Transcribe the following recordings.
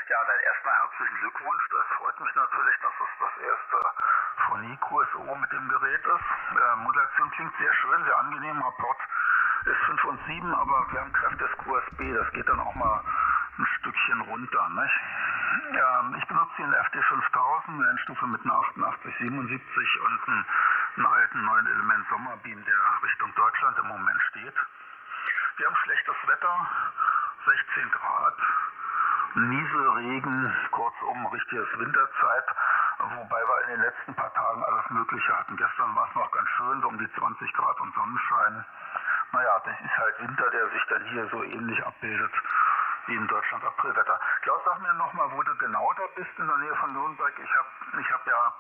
Ja, dann erstmal herzlichen Glückwunsch. Das freut mich natürlich, dass es das erste Phonie QSO mit dem Gerät ist. Modulation klingt sehr schön, sehr angenehm. Rapport ist 5 und 7, aber Kernkraft ist QSB. Das geht dann auch mal ein Stückchen runter, nicht? Ich benutze hier einen FD5000, eine Endstufe mit einer 8877 und einen alten 9 Element Sommerbeam, der Richtung Deutschland im Moment steht. Wir haben schlechtes Wetter, 16 Grad, Nieselregen, kurzum richtiges Winterzeit, wobei wir in den letzten paar Tagen alles Mögliche hatten. Gestern war es noch ganz schön, so um die 20 Grad und Sonnenschein. Naja, das ist halt Winter, der sich dann hier so ähnlich abbildet wie in Deutschland Aprilwetter. Klaus, sag mir nochmal, wo du genau da bist, in der Nähe von Nürnberg. Ich hab ja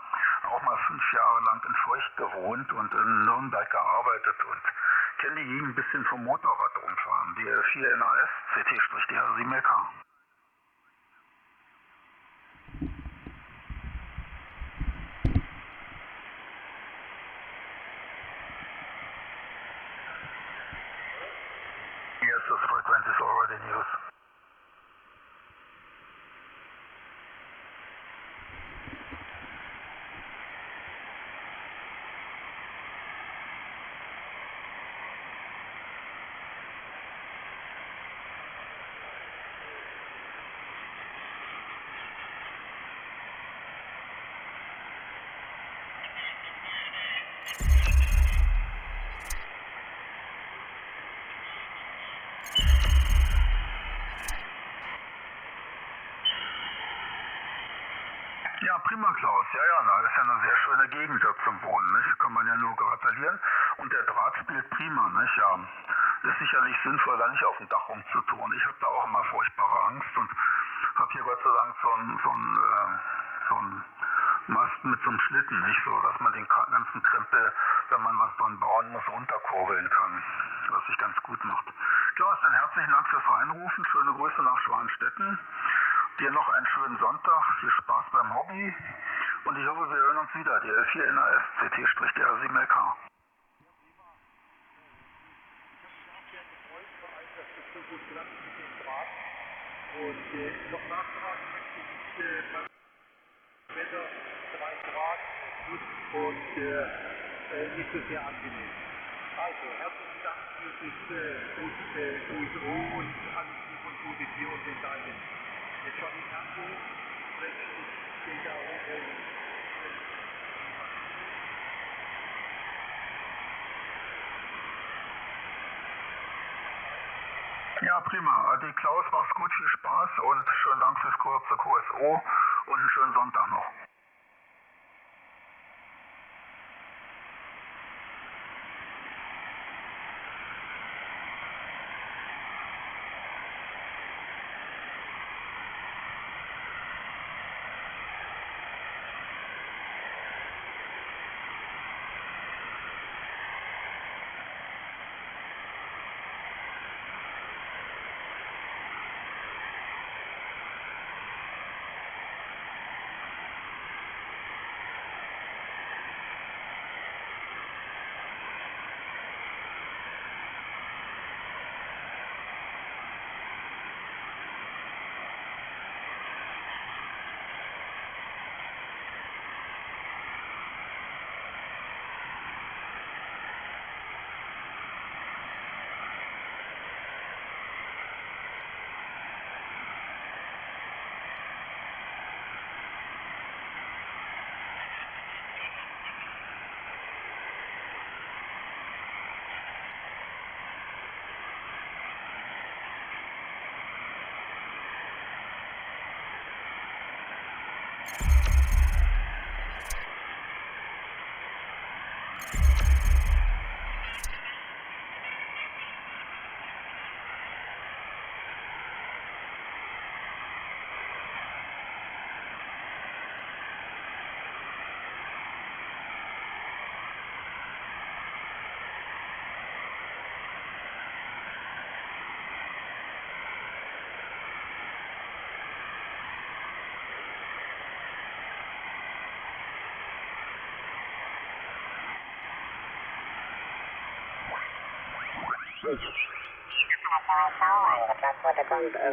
auch mal 5 Jahre lang in Feucht gewohnt und in Nürnberg gearbeitet und kenne die Gegend ein bisschen vom Motorrad rumfahren. Die 4 NAS, CT-DH7LK. Yes, this frequency is already in use. Ja, prima, Klaus. Ja, das ist ja eine sehr schöne Gegend da zum Wohnen, nicht? Kann man ja nur gratulieren. Und der Draht spielt prima, nicht? Ja, ist sicherlich sinnvoll, da nicht auf dem Dach rumzutun. Ich habe da auch immer furchtbare Angst und habe hier Gott sei Dank so einen Mast mit so einem Schlitten, nicht? So, dass man den ganzen Krempel, wenn man was dran bauen muss, runterkurbeln kann. Was sich ganz gut macht. Klaus, dann herzlichen Dank fürs Reinrufen. Schöne Grüße nach Schwanstetten. Dir noch einen schönen Sonntag, viel Spaß beim Hobby und ich hoffe, wir hören uns wieder, die L4 NAS CT-DH7LK. Und noch nachfragen möchte ich beim Wetter 3 Grad und nicht so sehr angenehm. Also, herzlichen Dank für das gute QSO und alles Liebe und Gute dir und den Deinen. Johnny Campbell, steht da oben. Ja, prima. Adi Klaus, mach's gut, viel Spaß und schönen Dank fürs kurze QSO und einen schönen Sonntag noch.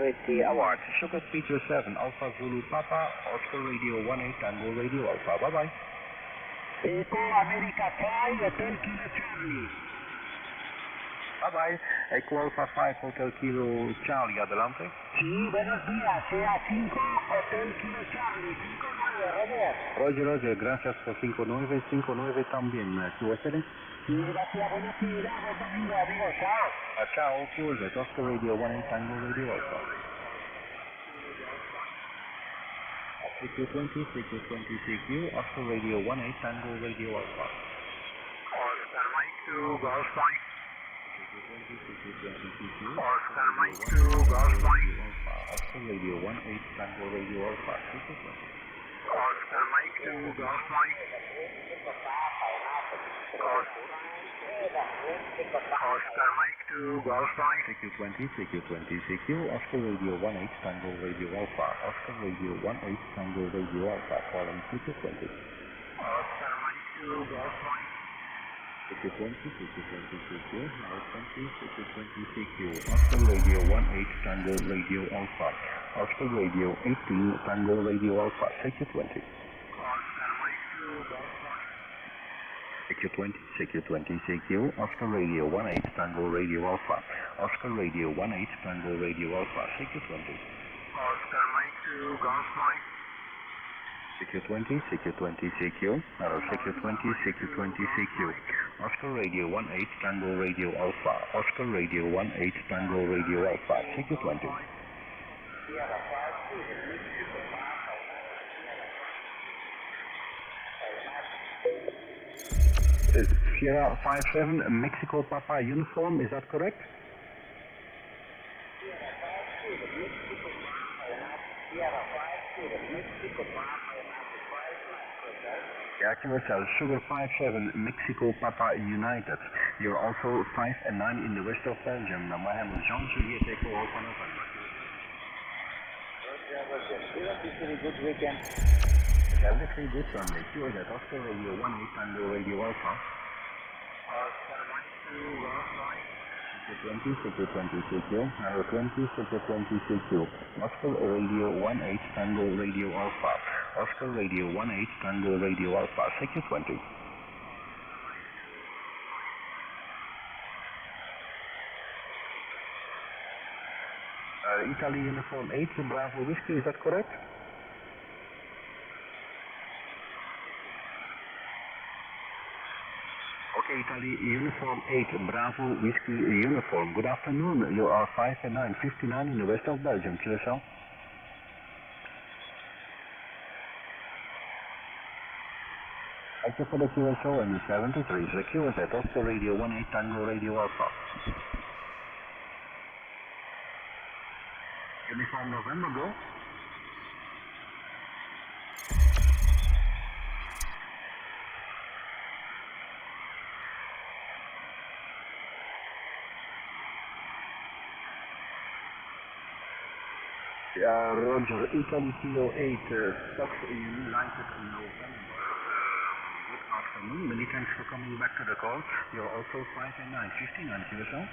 with the award. Sugar Speaker 7, Alpha Zulu Papa, Oscar Radio 18, Tango Radio Alpha. Bye-bye. America 5, Hotel Kilo Charlie. Bye-bye. Echo Alpha 5, Hotel Kilo Charlie, adelante. Sí, buenos días. Sea 5, Hotel Kilo Charlie. 59, Roger. Roger, gracias por 59, 59 también. QSL. Sí, gracias, buena actividad, buen domingo, amigos. Chao. Ciao, QSL, Oscar Radio 18, Tango Radio Alpha. CQ20, CQ20, CQ, Oscar Radio 18, Tango Radio Alpha. Oscar Mike 2, Golf Mike. CQ20, CQ20, CQ, Oscar Mike 2, Golf Mike. Oscar Radio 18, Tango Radio Alpha. CQ20. Oscar Mike 2, Golf Mike. Oscar Mike 2, Golf Mike. CQ20, CQ20, CQ, Oscar Radio 18, Tango Radio Alpha. Oscar Radio 18, Tango Radio Alpha. Calling CQ20. Oscar Mike 2, Golf Mike. CQ20, CQ20, CQ, now 20, CQ20, CQ, Oscar Radio 18, Tango Radio Alpha. Oscar Radio 18, Tango Radio Alpha. CQ20. Oscar Mike 2, Golf Mike. CQ20, CQ20, CQ, Oscar Radio 18, Tango Radio Alpha. Oscar Radio 18, Tango Radio Alpha. CQ20. Oscar Mike 2, Golf Mike. CQ20, CQ20, CQ, now CQ20, CQ20, CQ, Oscar Radio 18, Tango Radio Alpha. Oscar Radio 18, Tango Radio Alpha. CQ20. Sierra 57, Mexico Papa uniform, is that correct? Accuracy, Sugar 57, Mexico Papa United. You're also 5 and 9 in the west of Belgium. Now, my name is Jean Juliet Echo Alpha November. Good weekend. Everything good Sunday. Yours at Oscar Radio 18, Tango Radio Alpha. Oscar Mike 2, Golf Mike. CQ20, CQ20, CQ, Narrow 20, CQ20, CQ, Oscar Radio 18, Tango Radio Alpha. Oscar Radio 18, Tango Radio Alpha. CQ20. Italy Uniform 8, Bravo Whiskey, is that correct? Okay, Italy Uniform 8, Bravo Whiskey Uniform. Good afternoon. You are 5 and 9, 59 in the west of Belgium. QSL. Thank you for the QSO and the 73. The QSL, Oscar Radio 18, Tango Radio Alpha. Uniform November, go. Roger, Italy Kilo 8, Fox United November. Good afternoon, many thanks for coming back to the call. You're also 5 and 9, 59 QSL.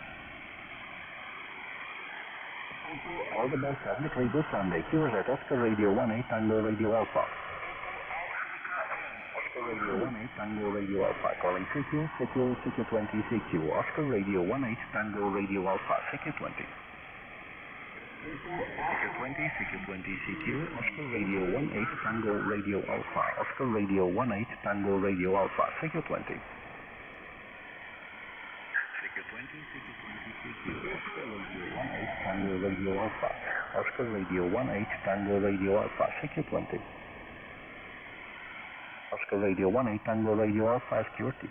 All the best, have a very good Sunday. QSL, Oscar Radio 18, Tango Radio Alpha. Oscar Radio 18, Tango Radio Alpha. Calling CQ, CQ, CQ20, CQ. Oscar Radio 18, Tango Radio Alpha. CQ20. CQ20, CQ20, CQ, Oscar Radio 18, Tango Radio Alpha. Oscar Radio 18, Tango Radio Alpha. CQ20. CQ20, CQ20, CQ, Oscar Radio 18, Tango Radio Alpha. Oscar Radio 18, Tango Radio Alpha. CQ20. Oscar Radio 18, Tango Radio Alpha, security.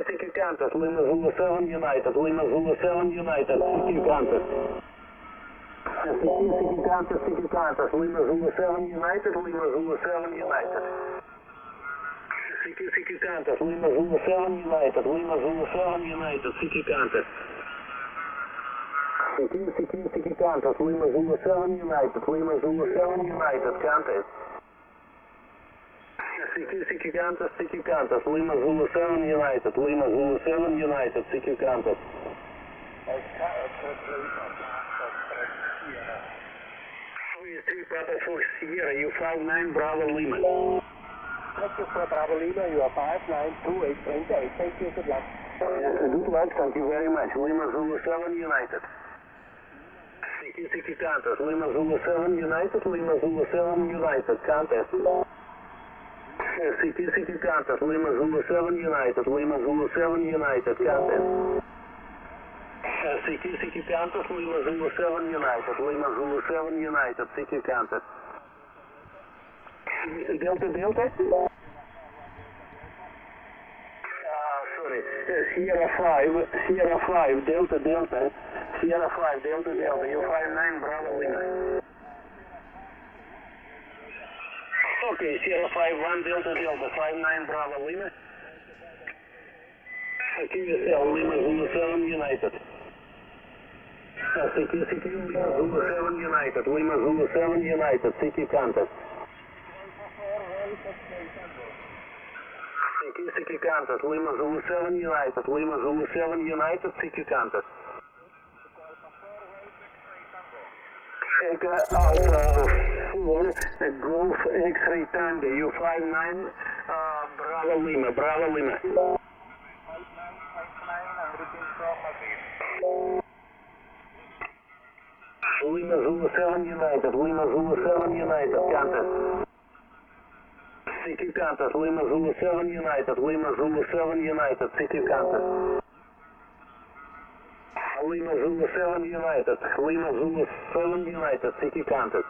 CQ Kansas, Lima Zulu 7 United, Lima Zulu 7 United, CQ Kansas. CQ Kansas, Lima Zulu 7 United, Lima Zulu 7 United. CQ Kansas, Lima Zulu 7 United, Lima Zulu 7 United, CQ Kansas. CQ Kansas, Lima Zulu 7 United, Lima Zulu 7 United, Kansas. CQ Kansas, Lima Zulu 7 United, Lima Zulu 7 United, CQ Kansas. Three Papa 4 Sierra, you 59 Bravo Lima. Thank you for Bravo Lima, you are 592828. Thank you, good luck. Good luck, thank you very much. Lima Zulu 7 United. CQ Kansas, Lima Zulu 7 United, Lima Zulu 7 United, Kansas. CQ Kansas, Lima Zulu 7 United, Lima Zulu 7 United, Kansas. CQ Kansas, Lima Zulu 7 United, Lima Zulu 7 United, CQ Kansas. Delta? Sorry, Sierra 5, Delta, Sierra 5, Delta, you 59 Bravo Lima. Okay, Sierra 5-1 Delta, 59 Bravo Lima. CQ Lima Zulu 7 United. CQ Lima Zulu 7 United, Lima Zulu 7 United, CQ Kansas. CQ Kansas, Lima Zulu 7 United, Lima Zulu 7 United, CQ Kansas. Alpha 4, Golf X-Ray Tango, U59, Bravo Lima. Lima Zulu 7 United, Lima Zulu 7 United, Kansas. CQ Kansas, Lima Zulu 7 United, Lima Zulu 7 United, CQ Kansas. Lima Zulu 7 United, Lima Zulu 7 United, CQ Kansas.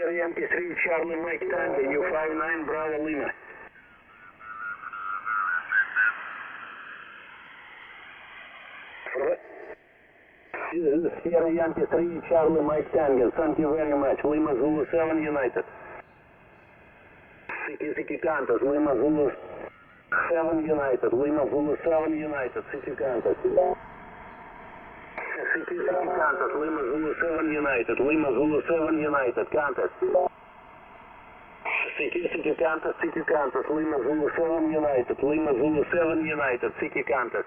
Yankee 3 Charlie Mike Tango, U59 Bravo Lima. Sierra Yankee 3 Charlie Mike Tango, thank you very much. Lima Zulu 7 United. CQ Kansas, Lima Zulu 7 United, Lima Zulu 7 United, CQ Kansas. CQ Kansas, Lima Zulu 7 United, Lima Zulu 7 United, Kansas. CQ Kansas, Lima Zulu 7 United, Lima Zulu 7 United, CQ Kansas.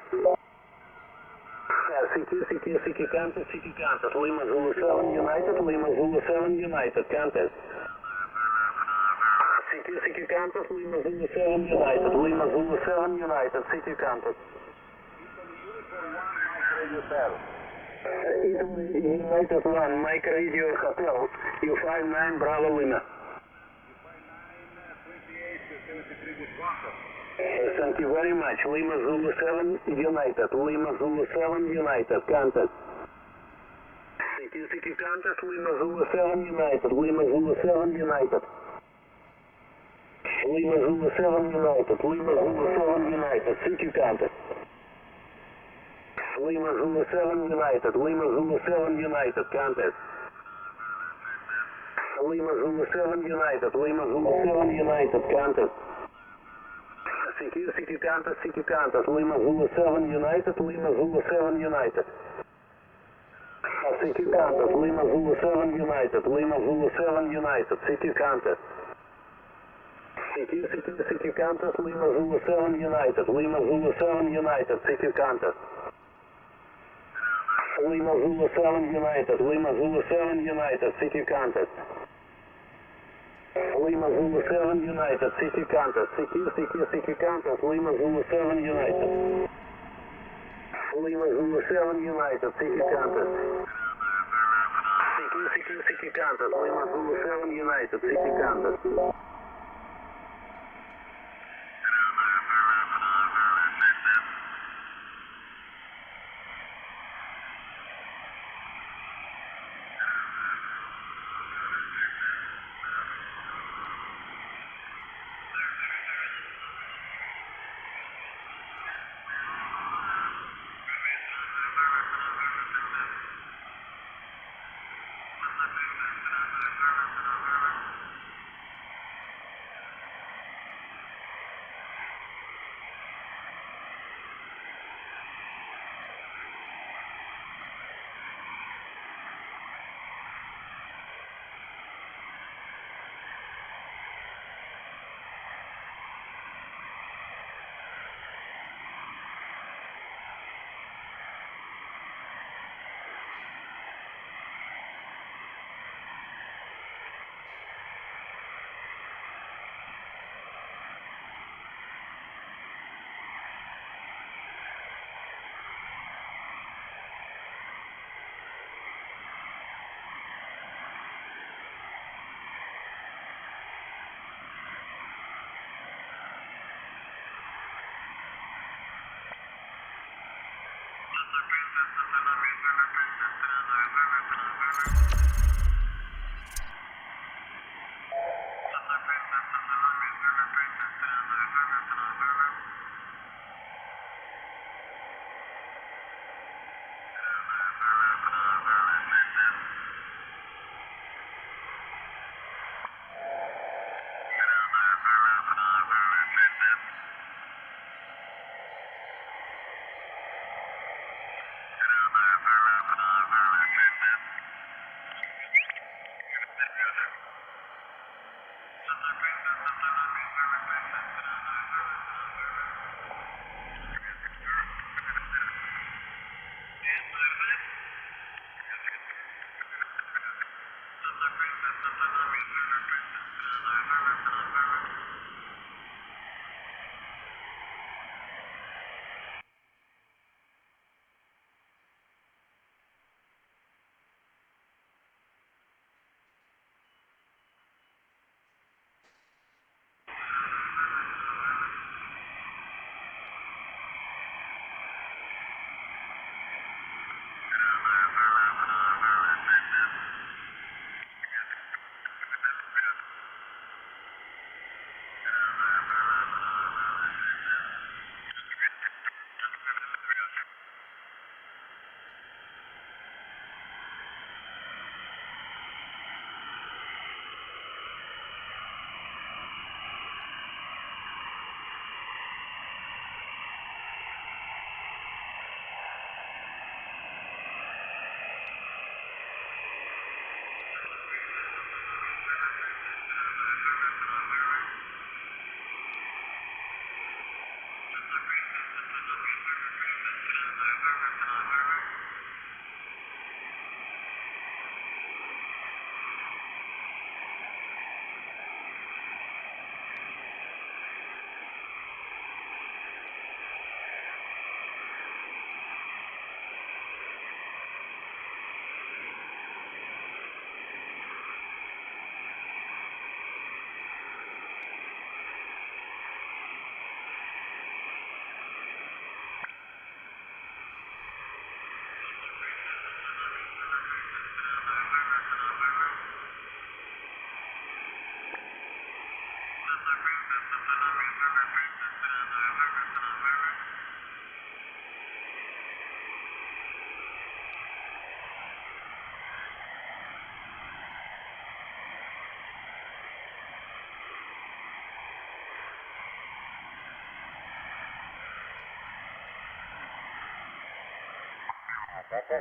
CQ Kansas, Lima Zulu 7 United, Lima Zulu 7 United, Kansas. CQ Kansas, Lima Zulu 7 United, Lima Zulu 7 United, CQ Kansas. United 1, Mike Radio Hotel, U59 Bravo Lima. Thank you very much. Lima Zulu 7 United, Lima Zulu 7 United, Kansas. CQ Kansas, Lima Zulu 7 United, Lima Zulu 7 United. Lima Zulu 7 United, Lima Zulu 7 United, CQ Kansas. Lima Zulu 7 United, Lima Zulu 7 United, Kansas. Lima Zulu 7 United, Lima Zulu 7 United, Kansas. CQ Kansas, Lima Zulu 7 United, Lima Zulu 7 United. CQ contact, Lima Zulu 7 United, Lima Zulu 7 United, CQ contact. CQ contact, Lima Zulu 7 United, Lima Zulu 7 United, CQ contact. Lima Zulu 7 United, Lima Zulu 7 United, CQ contact. Lima Zulu 7 United, CQ contact, CQ contact, Lima Zulu 7 United. Lima Zulu 7 United, CQ contact. CQ contact, Lima Zulu 7 United, CQ contact.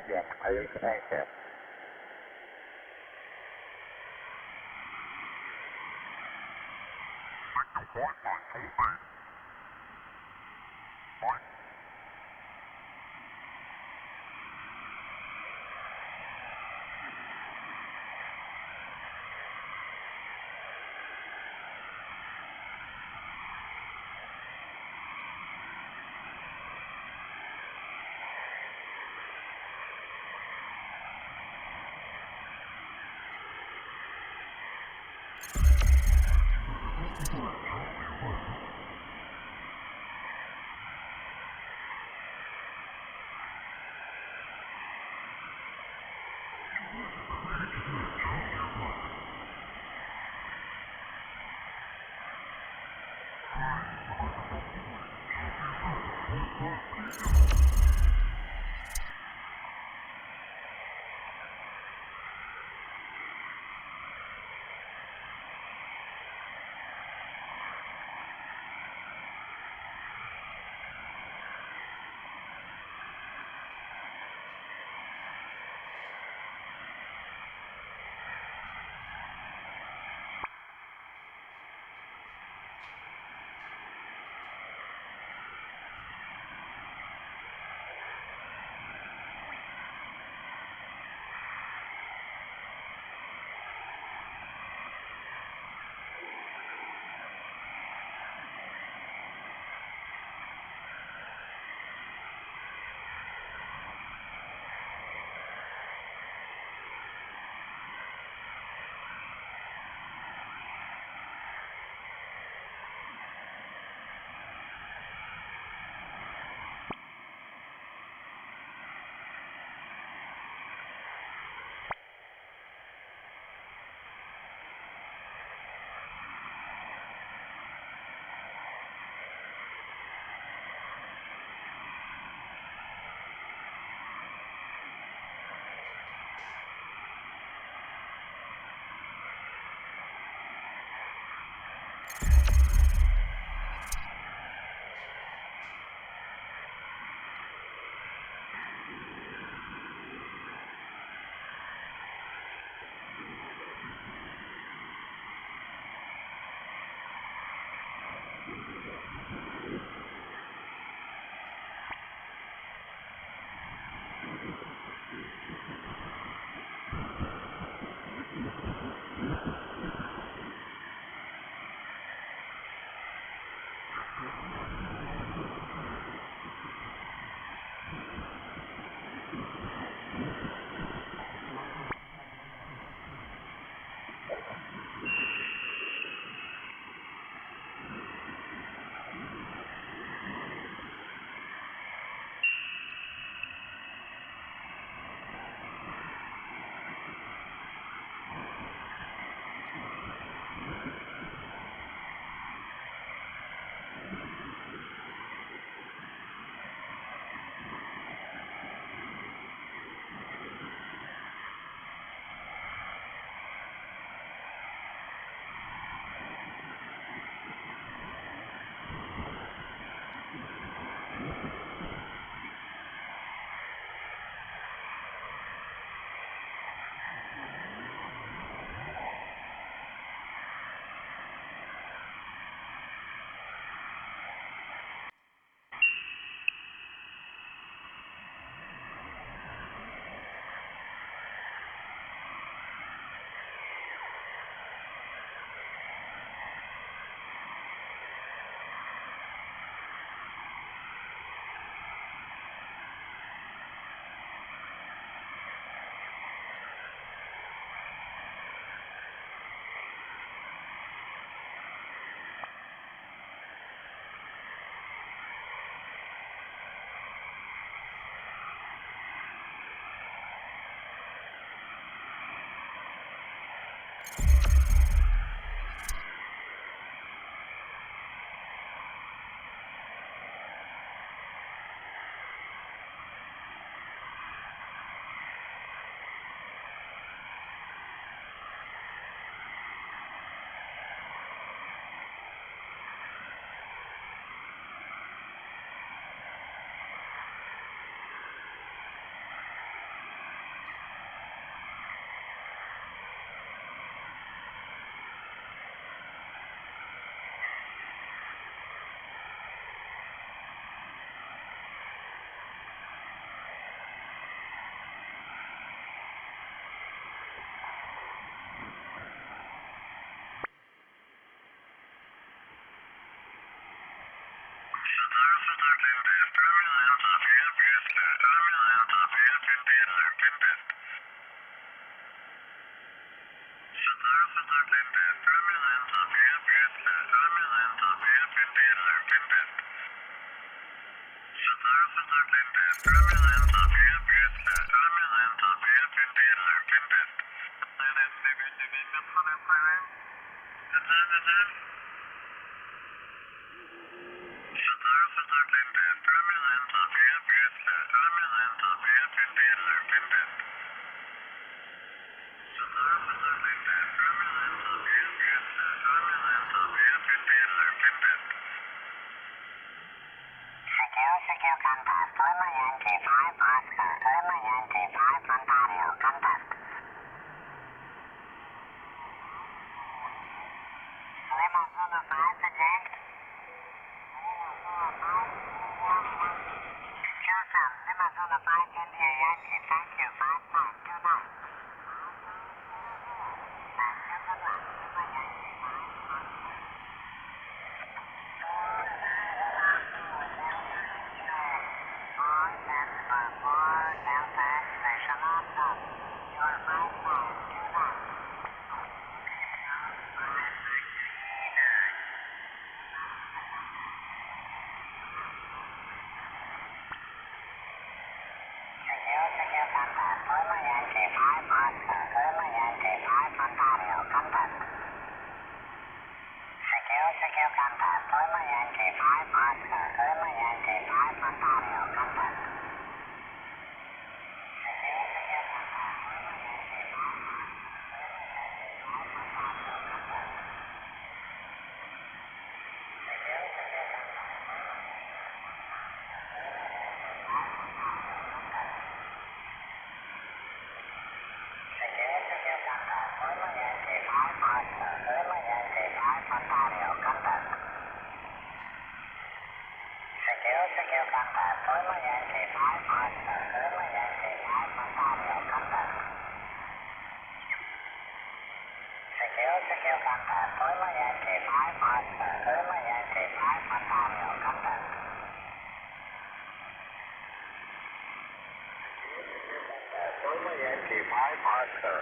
Yes, I will connect it.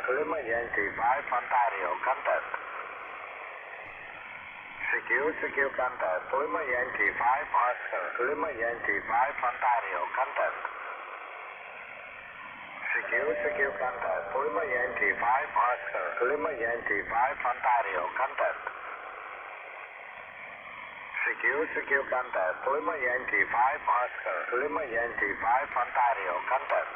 Lima Yankee 5 Ontario, contact. Secure contact. Lima Yankee 5 Oscar. Lima Yankee 5 Ontario, contact. Secure contact. Lima Yankee 5 Oscar. Lima Yankee 5 Ontario, contact. Secure contact. Lima Yankee 5 Oscar. Lima Yankee 5 Ontario, contact.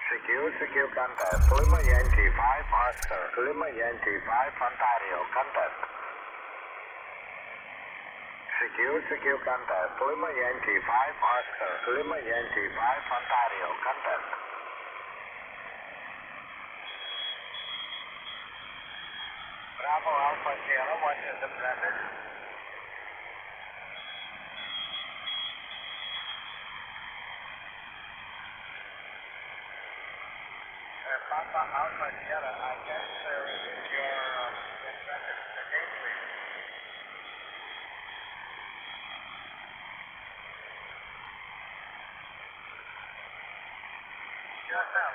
Secure contact. Lima Yankee 5 Oscar. Lima Yankee 5 Ontario, contact. Secure contact. Lima Yankee 5 Oscar. Lima Yankee 5 Ontario, contact. Bravo Alpha Sierra, what is the traffic? Papa Alpha Sierra, I guess is your traffic. The date, please. Yes, sir.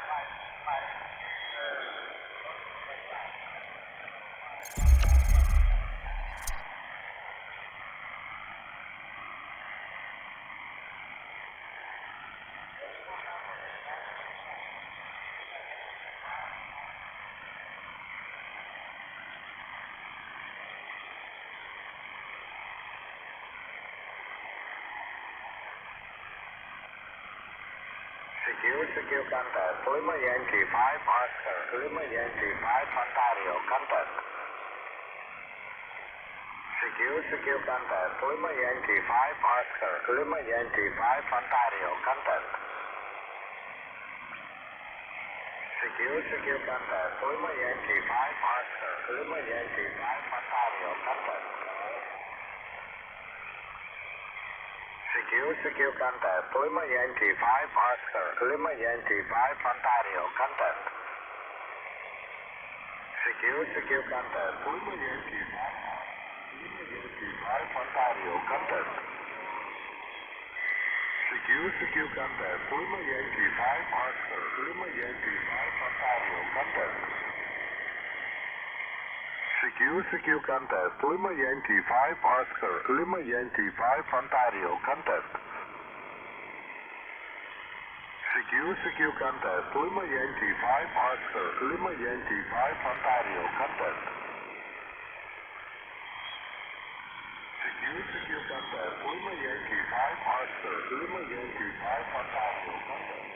Secure contact. Lima Yankee 5 Oscar. Lima Yankee 5 Ontario, contact. Secure contact. Lima Yankee 5 Oscar. Lima Yankee 5 Ontario, contact. Secure contact. Lima Yankee 5 Oscar. Lima Yankee 5 Ontario, contact. Secure contact. Lima Yankee 5 Oscar. Lima Yankee 5 Ontario, contact. Secure contact. Lima Yankee 5. 5 Ontario, contest. Secure contest. Lima Yankee 5 Oscar. Lima Yankee 5 Ontario, contest. Secure contest. Lima Yankee 5 Oscar. Lima Yankee 5 Ontario, contest. Secure contest. Lima Yankee 5 Oscar. Lima Yankee 5 Ontario, contest. Secure contest. Lima Yankee 5 Oscar. Lima Yankee 5 Ontario, contest.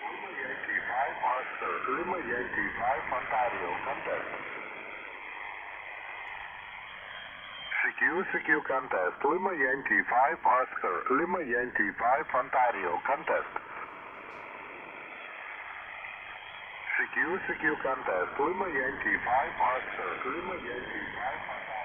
Lima Yankee 5 Oscar. Lima Yankee 5 Ontario, contest. Secure contest. Lima Yankee 5 Oscar. Lima Yankee 5 Ontario, contest. Secure contest. Lima Yankee 5 Oscar. Lima Yankee 5 Ontario.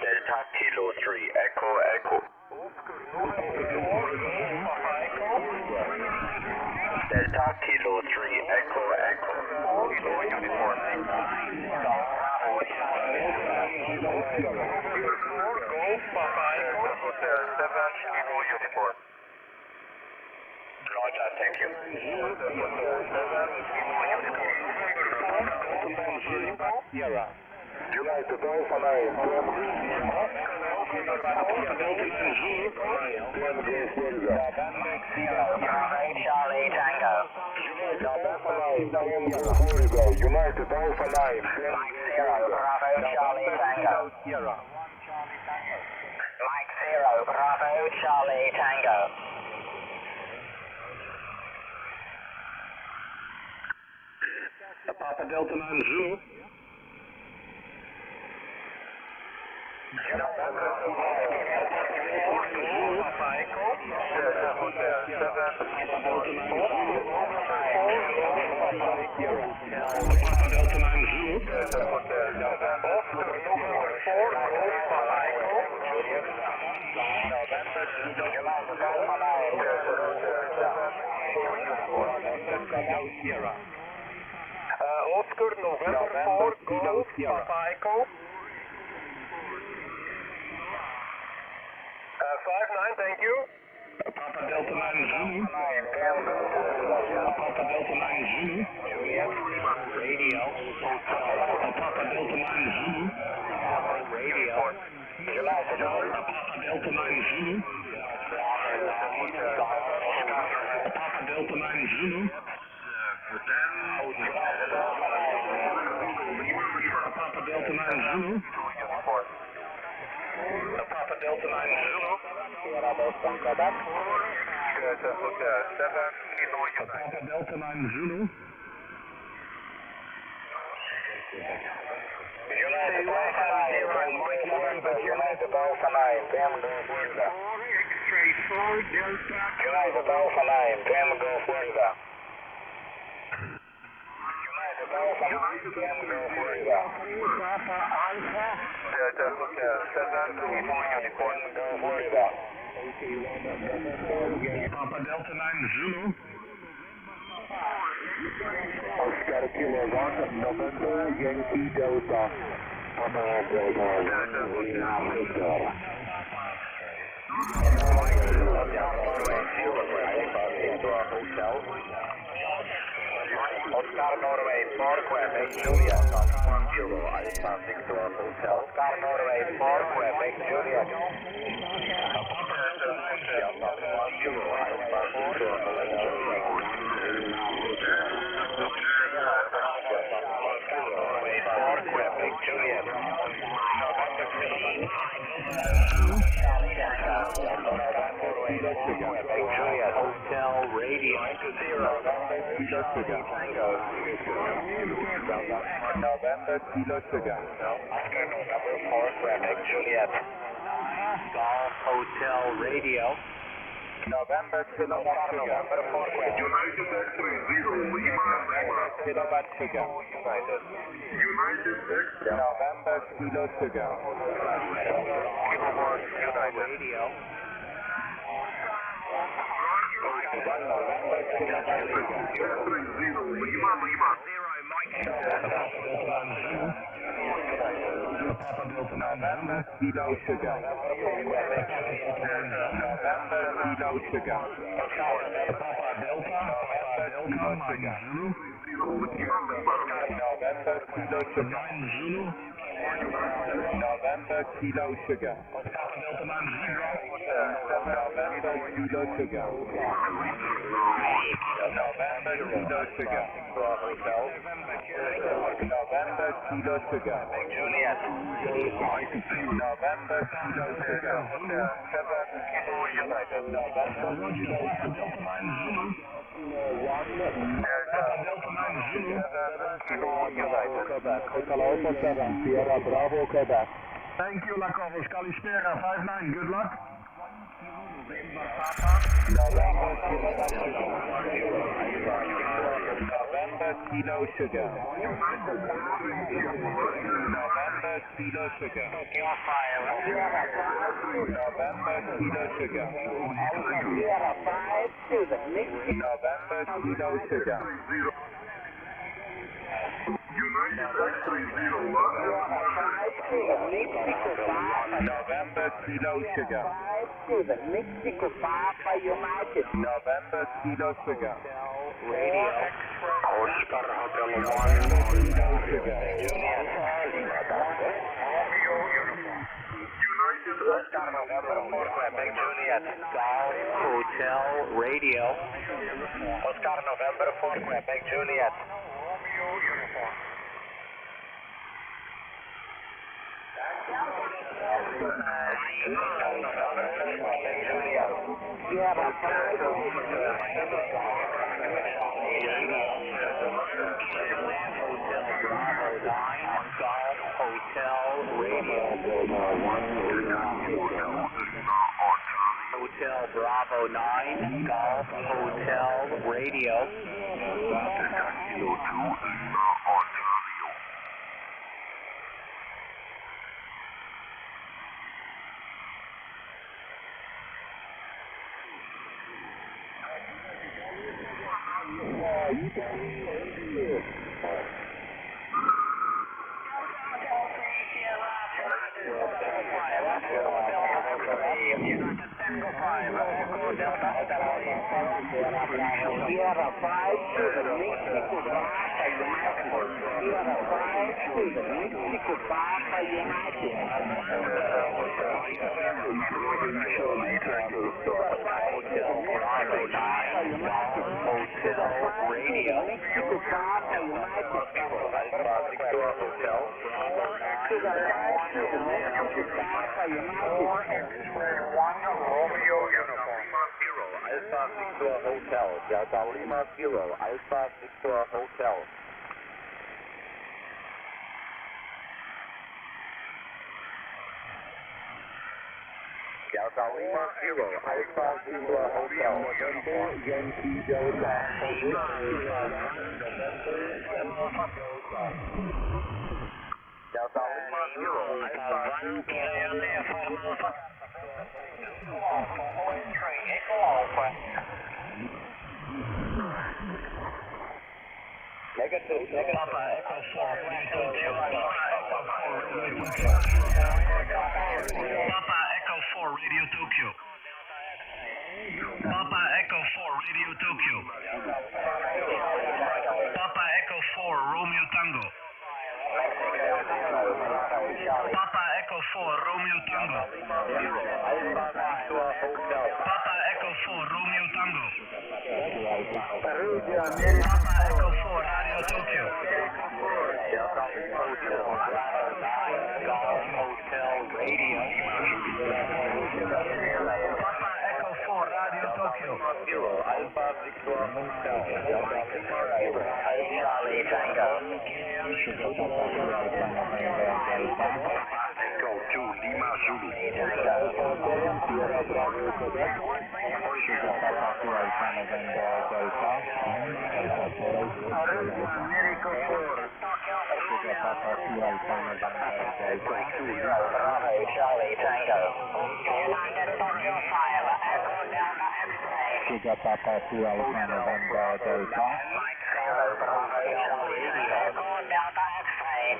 Delta Kilo 3 Echo Echo 4. Delta Kilo 3 Echo Echo. Delta Kilo 3 Echo Echo. Kilo Uniform. Hotel 7 Kilo Uniform. Roger, thank you. United Alpha 9. Bravo Charlie Tango. United Alpha 9. Mike 0, Bravo Charlie Tango. Mike 0, Bravo Charlie Tango. Papa Delta 9 Zulu. Oscar November 4 Golf Papa Echo. 5-9, thank you. Papa Delta 9 Zulu. Papa Delta 9 Zulu. Radio. Papa Delta 9 Zulu. Radio. Papa Delta 9 Zulu. Papa Delta 9 Zulu. Papa Delta 9 Zulu. Papa Delta 9 Zulu. Papa Delta 9 Zulu. United Alpha 9, Tango Florida. United Alpha 9, Tango Florida. Papa Alpha. Delta Hotel 7, Unicorn, Go Florida. Papa Delta 9 Zulu. Oscar Kilo 1, November, Yankee Delta. Papa Delta 1, Victor. Oscar Norway 4, Quebec, Juliet, 1 Kilo, Alpha Victor Hotel. Oscar Norway 4, Quebec, Juliet. Papa Delta 1 Kilo, Alpha Victor Hotel. Oscar Norway 4, Quebec, Juliet. Quebec, Juliet, Hotel, Radio 90, Tango. November, Kilo Sugar. Oscar November 4, Quebec, Juliet. Golf, Hotel, Radio. November, Kilowatt Sugar. November 4, Quebec. United X-ray 0, Lima, Lima. Kilowatt Sugar. United X-ray. November, Kilo Sugar. Radio. November, Kilo Sugar. November, Kilo Sugar. Papa Delta, Mike Zulu. November, Kilo Sugar. 9 Zulu. November, Kilo Sugar. Papa Delta 9 Zebra. November, Kilo Sugar. November, Kilo Sugar. November, Kilo Sugar. Juliet. November, Kilo Sugar. 7 Kilo United. November, Kilo Sugar. Papa Delta 9 Zulu. 7 Kilo United. Quebec. Hotel Alpha 7, Sierra Bravo, Quebec. Thank you, Lacovos. Kalispera 5-9. Good luck. November, Kilo Sugar. November, Kilo Sugar. November, Kilo Sugar. November, Kilo Sugar. United X-ray 0, November, Kilo Sugar. Mexico Papa United. November, Kilo Sugar. Radio. Oscar Hotel 1. Kilo Sugar. Oscar November 4, Quebec, Juliet. Golf, Hotel, Radio. Oscar November 4, Quebec, Juliet. Hotel Bravo 9, Golf Hotel Radio. Kilo 2, Lima, Ontario. Sierra 5 to the Mexico Papa United. Sierra 5 to the Mexico Papa United. Radio. Mexico Papa United. Hotel. Alpha Victor Hotel, Delta Lima 0, Alpha Victor Hotel. Delta Lima 0, Alpha Zebra Hotel. Yankee Delta. Delta Lima 0, Alpha Negative. Papa Echo 4 Radio Tokyo. Papa Echo 4 Radio Tokyo. Papa Echo 4 Radio Tokyo. Papa Echo 4 Romeo Tango. Papa Echo 4 Romeo Tango. Papa Echo 4 Romeo Tango. Papa Echo 4 Radio Tokyo. Hotel Radio. Papa Echo 4 Radio Tokyo. Alpha Victor Hotel. Charlie Tango. Echo 2 Lima Zulu. America 4. Charlie Tango. 405, Echo Delta X-ray. Sugar Papa 2 Alpha November Delta. Mike 0, Bravo Charlie Tango. Echo Delta X-ray.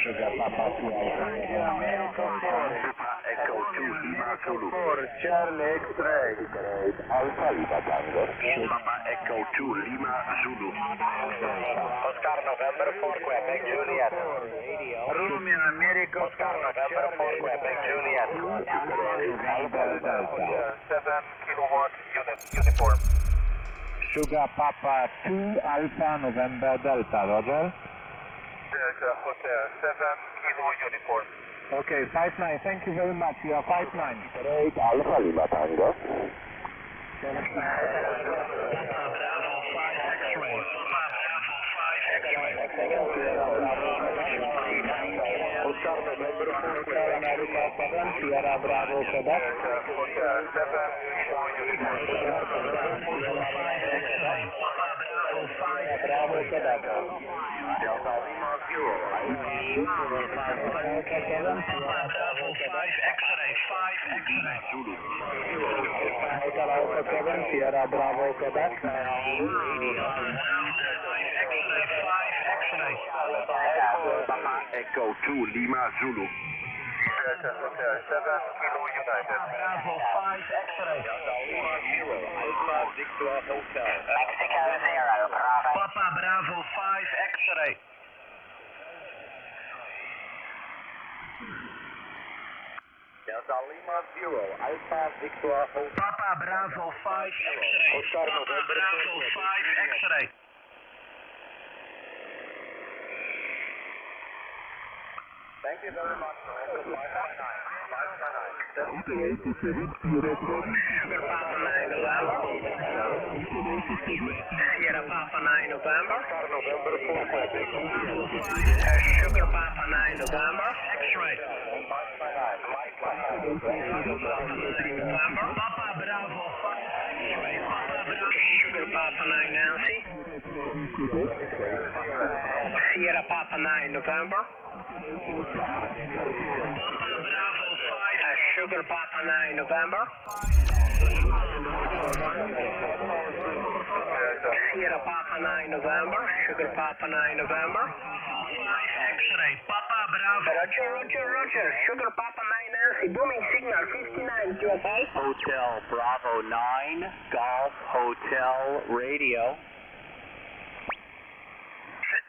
Sugar Papa 2 Alpha November Delta. Echo 2 Lima Zulu. 4 Charlie X-ray. Alpha Lima Tango. Papa Echo 2 Lima Zulu. Oscar November 4, Quebec Juliet. Romeo America Oscar November 4, Quebec Juliet. November Delta. 7 kilowatt uniform. Sugar Papa 2 Alpha November Delta, Roger. Delta Hotel 7 kilo uniform. Okay, 5-9, thank you very much. You are 5-9. Great Alpha Lima Tango. Papa Bravo 5 X-ray. Papa Bravo 5 X-ray. Oscar November 4 Quebec. Sierra Bravo Quebec. Hotel 7 kilo uniform. Papa Bravo 5 Bravo Quebec. Delta Lima 0. Papa Bravo 5 X-ray. 5 X-ray. Zulu. Hotel Alpha 7 Sierra Bravo Quebec. Papa Echo 2 Lima Zulu. Delta Hotel 7 kilo United. Bravo 5 X-ray. Lima 0. Alpha Victor Hotel. Mexico 0, Bravo. Papa Bravo 5 X-ray. Delta Lima 0. Alpha Victor Hotel. Papa Bravo 5 X-ray. Oscar Papa November Bravo 5 X-ray. Thank you very much. 599. Sugar Papa 9 November. Sierra Papa 9 November. Oscar November 4 Quebec. Sugar Papa 9 November. X-ray. November. Papa Bravo 5 X-ray. Papa Bravo. Sugar Papa 9 Nancy. Sierra Papa 9 November. Papa Bravo 5 Sugar Papa 9 November. Sierra Papa 9 November. Sugar Papa 9 November. 5 X-ray. Papa Bravo. Roger. Sugar Papa 9 Nancy. Booming signal 59 QSI. Hotel Bravo 9, Golf Hotel Radio.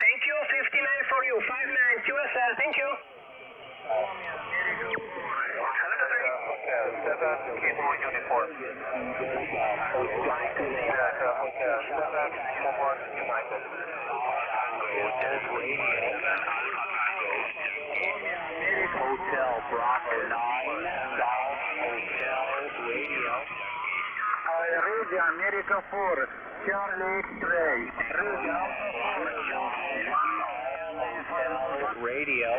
Thank you. 59 for you. 59 QSL. Thank you. Hotel 7 kilo uniform. Hotel 7 kilowatt United. Hotel Bravo 9, Golf Hotel Radio. Radio America 4 Charlie X-ray. Radio.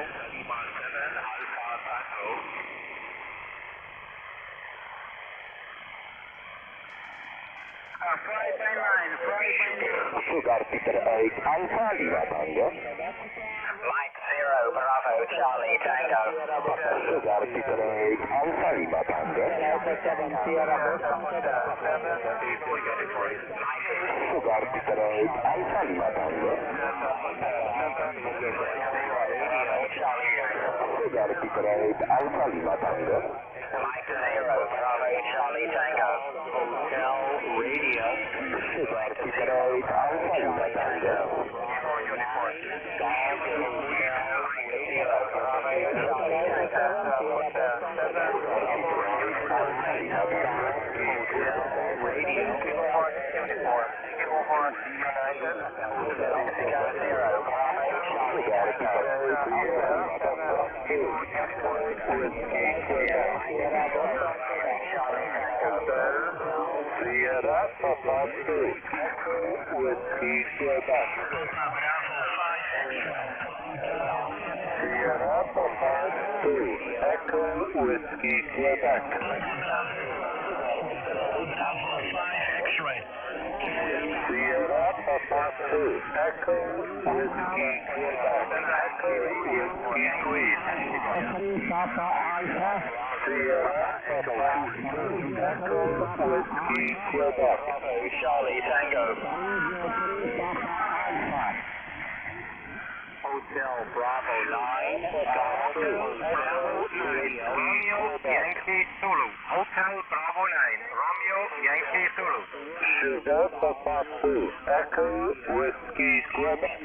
Sugar Peter 8 Alpha Lima Tango. Mike 0, Bravo, Charlie, Tango. Sugar Peter 8 Alpha Lima Tango. Sugar Peter 8 Alpha Lima Tango. Sugar Peter 8 Alpha Lima Tango. Mike 0, Bravo, Charlie, Tango. Hotel Radio. Sugar Peter 8 Alpha Lima Tango. Whiskey, Quebec. Sierra Papa 2, Echo, Whiskey, Quebec. Echo, Whiskey, Queen. Papa Alpha. Sierra Papa 2, Echo, Whiskey, Quebec. Charlie, Tango. Hotel Bravo 9, Golf Radio. Romeo, Yankee, Zulu. Hotel Bravo 9, Romeo, Yankee, Zulu. Sugar Papa 2, Echo, Whiskey, Quebec.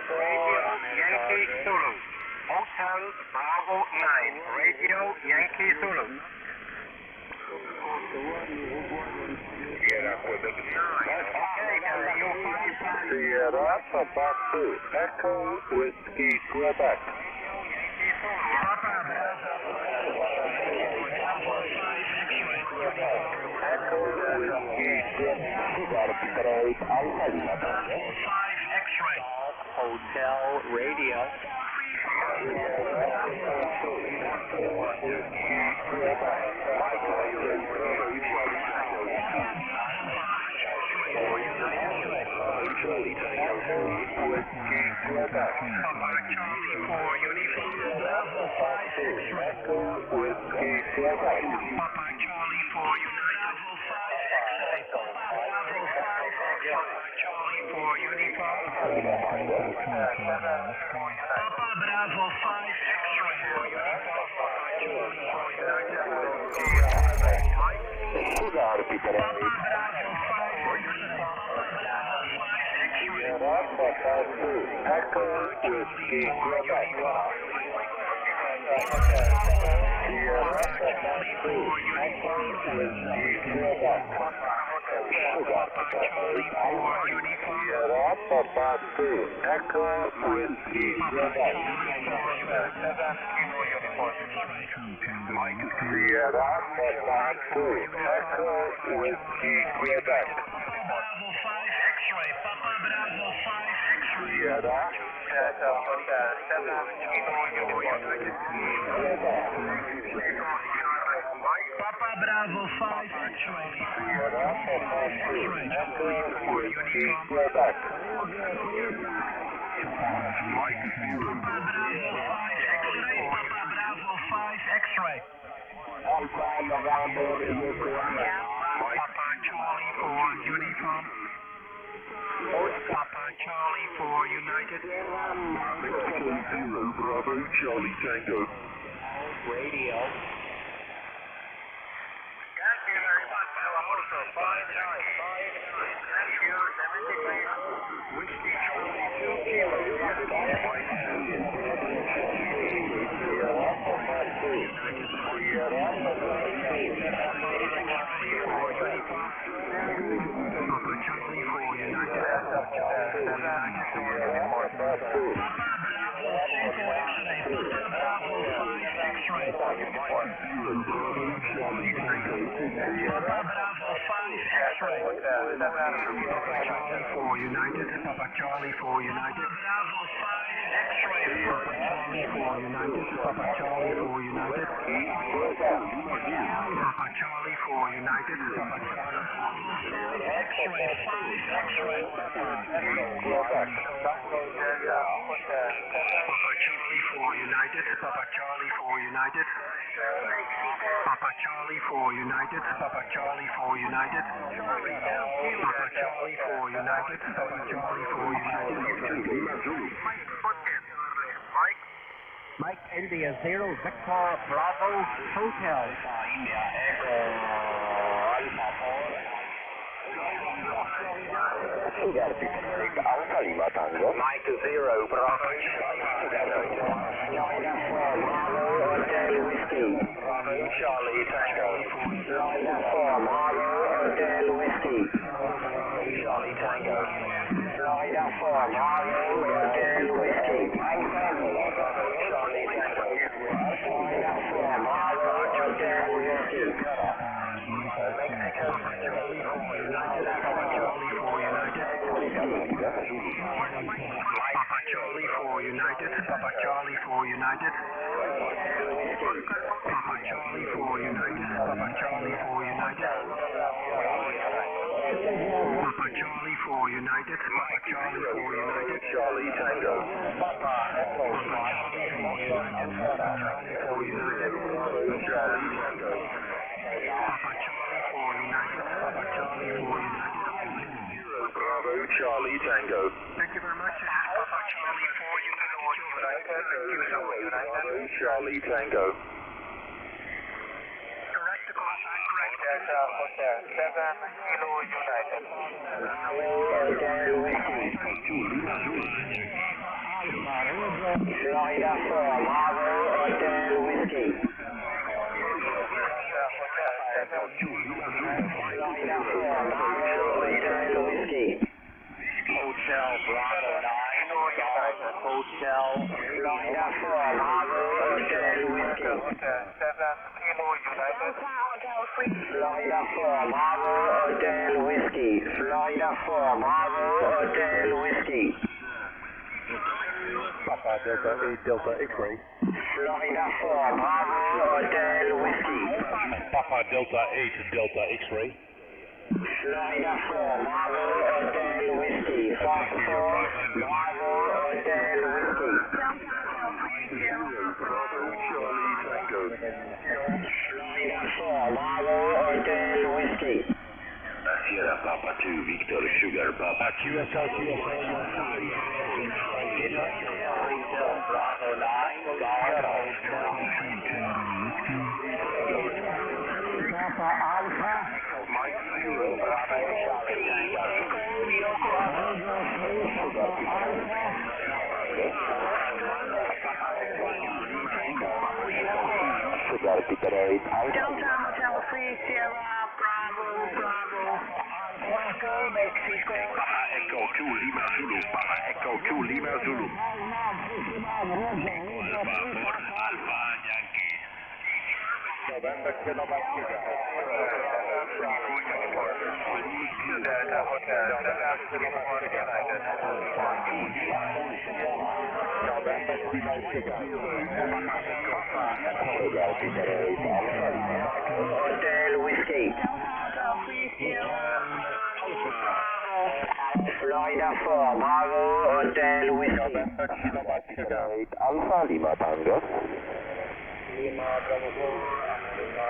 Radio, Yankee, Zulu. Hotel Bravo 9, Radio, Yankee, Zulu. Sierra Papa 2, Echo, Whiskey, Quebec. Echo, Whiskey, Sugar Peter 8 Alpha Lima Tango. Hotel Radio. Sugar Peter 8 Echo, Whiskey, Quebec. Sierra Papa 2, Echo, Whiskey, Quebec. Sierra Papa 2, Echo, Whiskey, Quebec. Sierra Papa Bravo 5 X-ray. Sierra Papa 2, Echo, Whiskey, Quebec. Papa Bravo 5 X-ray. Papa Charlie for uniform. Papa Charlie for United. Bravo, Charlie Tango. Radio. Thank you very much. Also, 5 Charlie. Thank you. 73. Whiskey, Charlie, 2 Kilo. Papa Charlie for United. Papa Charlie for United. Bravo 5 X-ray. Papa Charlie 4 United. Papa Charlie 4 United. Papa Charlie 4 United. Papa Charlie X-ray 5 X-ray. Papa Charlie 4 United. Papa Charlie 4 United. Papa Charlie 4 United. Papa Charlie 4 United. Papa Charlie 4 United. Papa Charlie 4 United. Mike India 0 Victor Bravo Hotel. India Echo Alpha 4. Sugar Picnic Alpha Lima Tango. Mike 0 Bravo Hotel Whiskey. Bravo Charlie Tango. Florida 4 Bravo Hotel Whiskey. Charlie Tango. Florida 4 Bravo Hotel Whiskey. Charlie Tango. Florida 4 Bravo Hotel Whiskey. Papa Charlie 4 United. Papa Charlie 4 United. Papa Charlie 4 United. Papa Charlie 4 United. Papa Charlie 4 United. Papa Charlie 4 United. Charlie Tango. Papa Charlie 4 United. Papa Charlie 4 United. Charlie Tango. Papa Charlie 4 United. Papa Charlie 4 United. Bravo Charlie Tango. Thank you very much. This is Papa Charlie 4 United. Thank you so much. Bravo Charlie Tango. Correct the call sign, correct. Delta Hotel 7 Kilo United. Hotel Whiskey. Florida 4 Bravo Hotel Whiskey. Florida 4 Bravo Hotel Whiskey. Hotel Bravo 9 Golf Hotel. Florida 4 Bravo Hotel Whiskey. Hotel 7 Kilo United. Florida 4 Bravo Hotel Whiskey. Florida 4 Bravo Hotel Whiskey. Papa Delta 8 Delta X-ray. Florida 4 Bravo Hotel Whiskey. Papa Delta 8 Delta X-ray. Florida 4 Bravo Hotel Whiskey. Fox 4 Bravo Hotel Whiskey. Bravo Charlie Tango. Florida 4 Bravo Hotel Whiskey. Sierra Papa 2 Victor Sugar Papa QSL Bravo 9 Golf Papa Alpha. Mike 0 Bravo Charlie Sugar Peter 8 Alpha. Delta Hotel 3 Sierra Bravo Bravo. Mexico Mexico. Papa Echo 2 Lima Zulu Papa Echo 2 Lima Zulu Alpha Yankee November Kilometer. Delta Hotel 7 Kilo United. November Kilometer. Sugar Peter 8 Alpha. Hotel Whiskey. Florida 4 Bravo Hotel Whiskey. November Kilometer. 8 Alpha Lima Tango. Lima Bravo Lima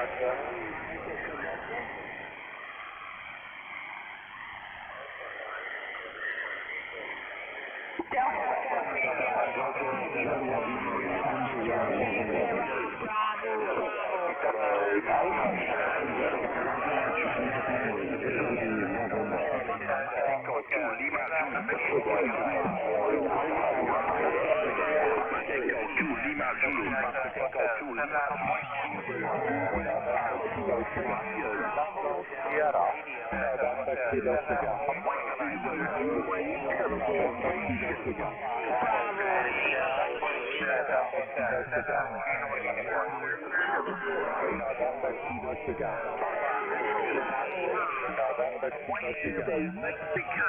Mexico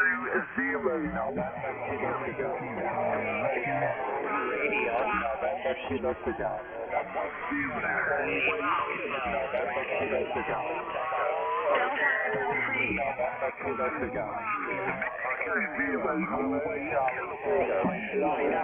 0. November Kilo Radio November Kilo Cigar. November Kilo Cigar. November Kilo Cigar. Mexico 0.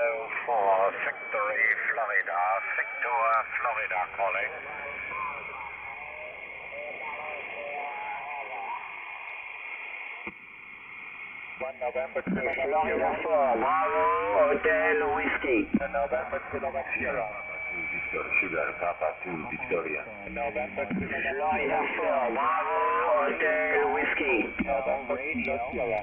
Florida 4, Victory, Florida, Victor, Florida calling. November Florida 4, Bravo, Hotel Whiskey. November Kilometer Sierra. Sugar, Papa 2, Victoria. November Florida 4, Bravo, Hotel Whiskey. November Radio Sierra.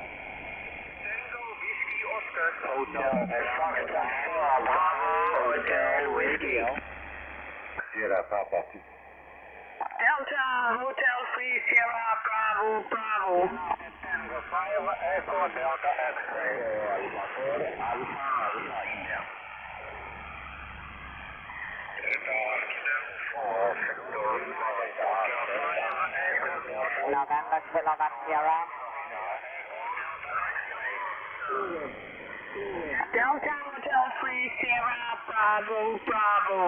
Hotel Foxtrot 4, Bravo, Hotel Whiskey. Sierra Papa 2. Delta Hotel 3 Sierra Bravo Bravo. Echo Delta X-ray. November Kilowatt Sierra. Delta Hotel 3 Sierra Bravo Bravo.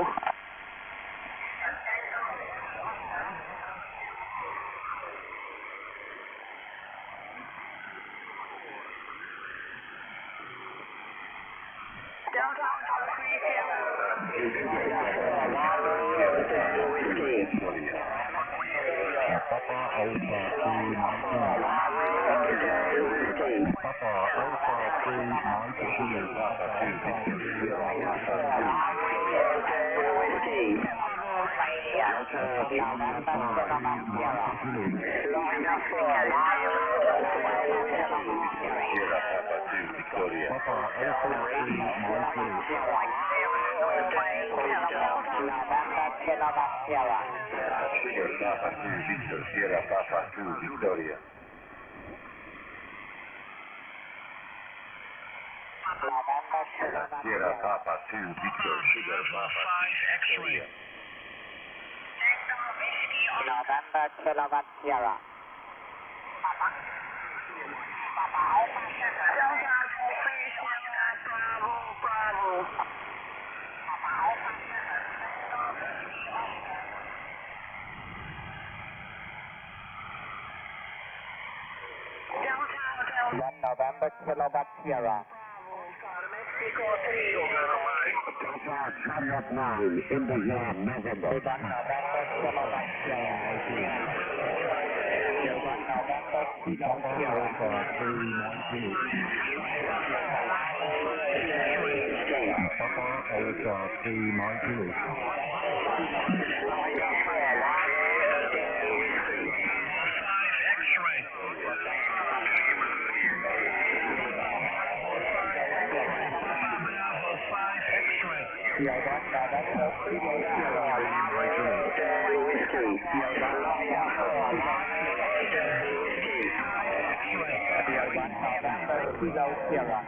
Delta Hotel 3 Sierra. Papa Alpha 3 Papa Alpha 3 Sierra Papa 2 Victoria. Sierra Papa 2 Victor Sugar Papa 5 X-ray. November Kilowatt Sierra. November Kilowatt Sierra. Charlie 9 in the yard, November. November Kilowatt Sierra. November Papa Alpha 3 Michael. Kilo Sierra.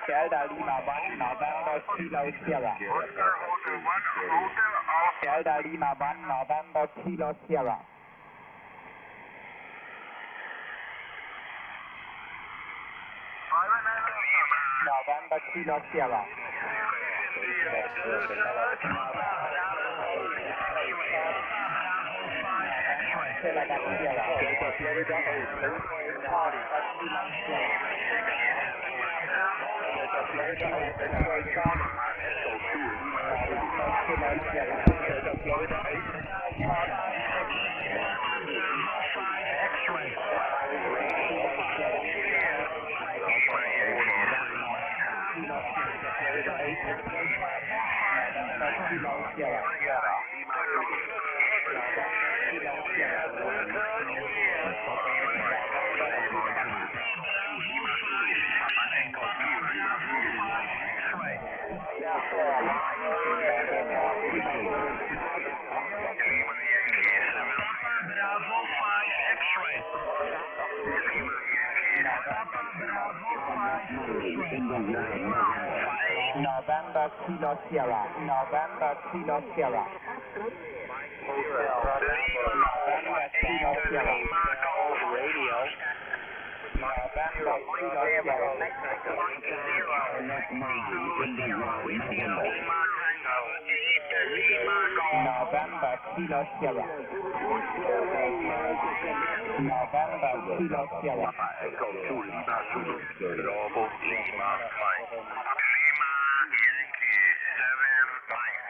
Delta Lima 1, November Kilo Sierra. Delta Lima 1, November Kilo Sierra. November Kilo Sierra. November Kilo Sierra. November Kilo Sierra. November Kilo Sierra. Radio. November Kilo Sierra. November Kilo Sierra. November Kilo Sierra. Echo 2 Lima Zulu. Bravo Lima Mike. Lima Yankee 7 Mike.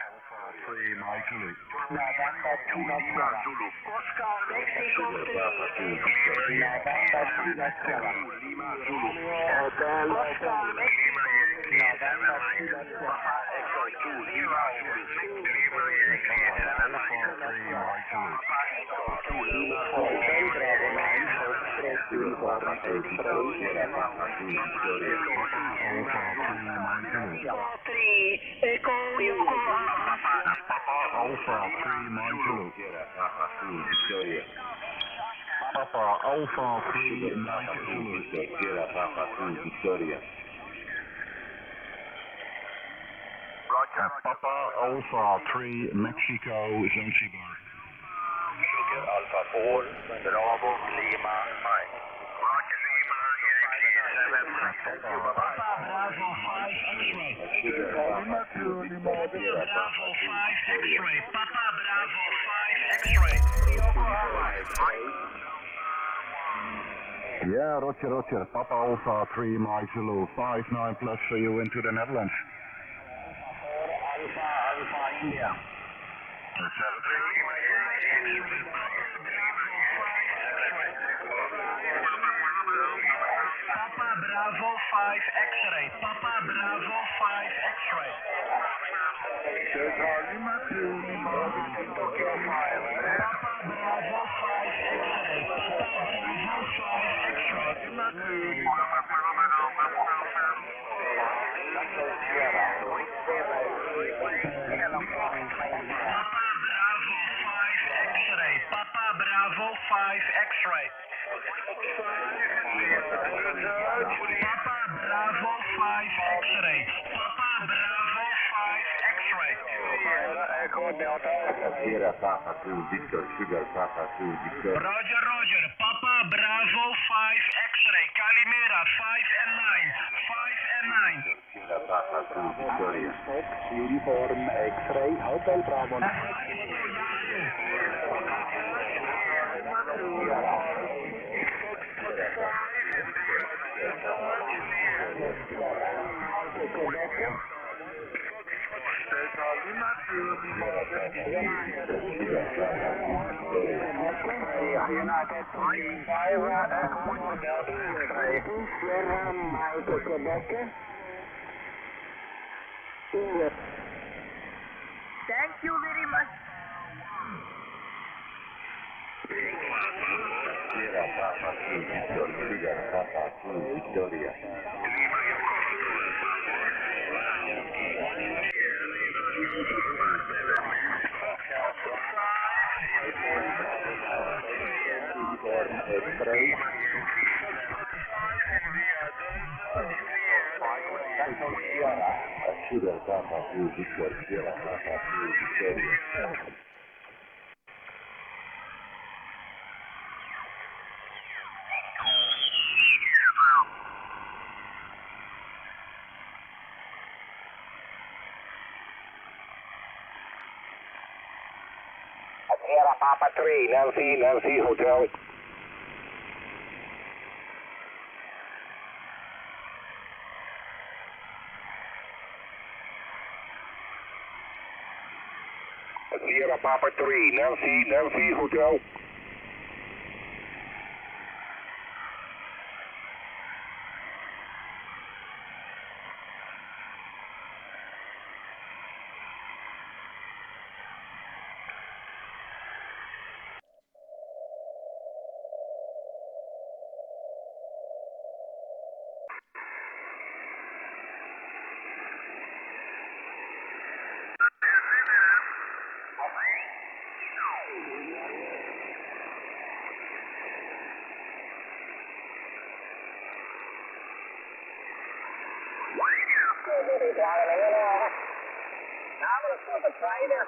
3 Mike Zulu. November Kilo Sierra. Zulu. Oscar Mexico 3. November Kilo Sierra. Lima Zulu. Oscar Mexico. November Kilo Sierra. Echo 2 Lima Zulu. Lima Yankee 7 Mike. 3 Mike Zulu. Echo 2 Lima Echo Yokohama. Papa Alpha 3 Mike Zulu. Papa Alpha 3 Mike Zulu. Papa Alpha 3 Mexico Zanzibar. Sugar Alpha 4 Bravo Lima Mike. Roger Lima Yankee 7 Mike. Papa Bravo 5 X-ray. Lima 2 Lima Bravo 5 X-ray. Papa Bravo 5 X-ray. Yeah, Roger. Papa Alpha 3 Mike Zulu 59 plus for you into the Netherlands. Alpha India. 73. Papa Bravo 5 X-ray. Papa Bravo 5 X-ray. Lima 2 Lima Tokyo 5. Papa Bravo 5 X-ray. Papa Bravo 5 X-ray. Lima 2 Papa Bravo 5 X-ray. Papa Bravo 5 X-ray. Papa Bravo 5 X-ray. Echo Delta. Sierra Papa 2 Victor Sugar Papa 2 Victor. Roger. Papa Bravo 5 X-ray. Calimera 5 and 9. 5 and 9. Sierra Papa 2 Victoria. Uniform X-ray Hotel Bravo. United 25, Echo Hotel X-ray. Sierra Mike Quebec. Thank you very much. Sierra Papa 2 Victor, Sierra Papa 2 Victoria. Sugar Papa 2 Victor, Sierra Papa 2 Victoria. Sierra Papa 3, Nancy Hotel. Sierra Papa 3, Nancy Hotel. Now let's put the try there.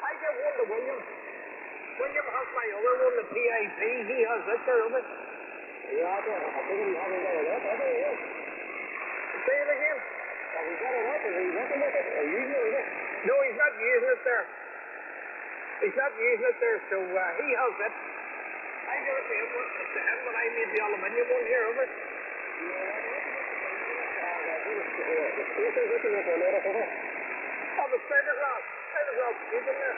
I get one to William. William has my other one, the PIP. He has it there, isn't it? Yeah, I think he hasn't got it up. I think he is. Say it again. Have we got it up? Is he working with it? Are you using it? No, he's not using it there. He's not using it there, so he has it. I got it to him when I made the aluminium one here, over. Oh, the fiberglass. Fiberglass, keep it there.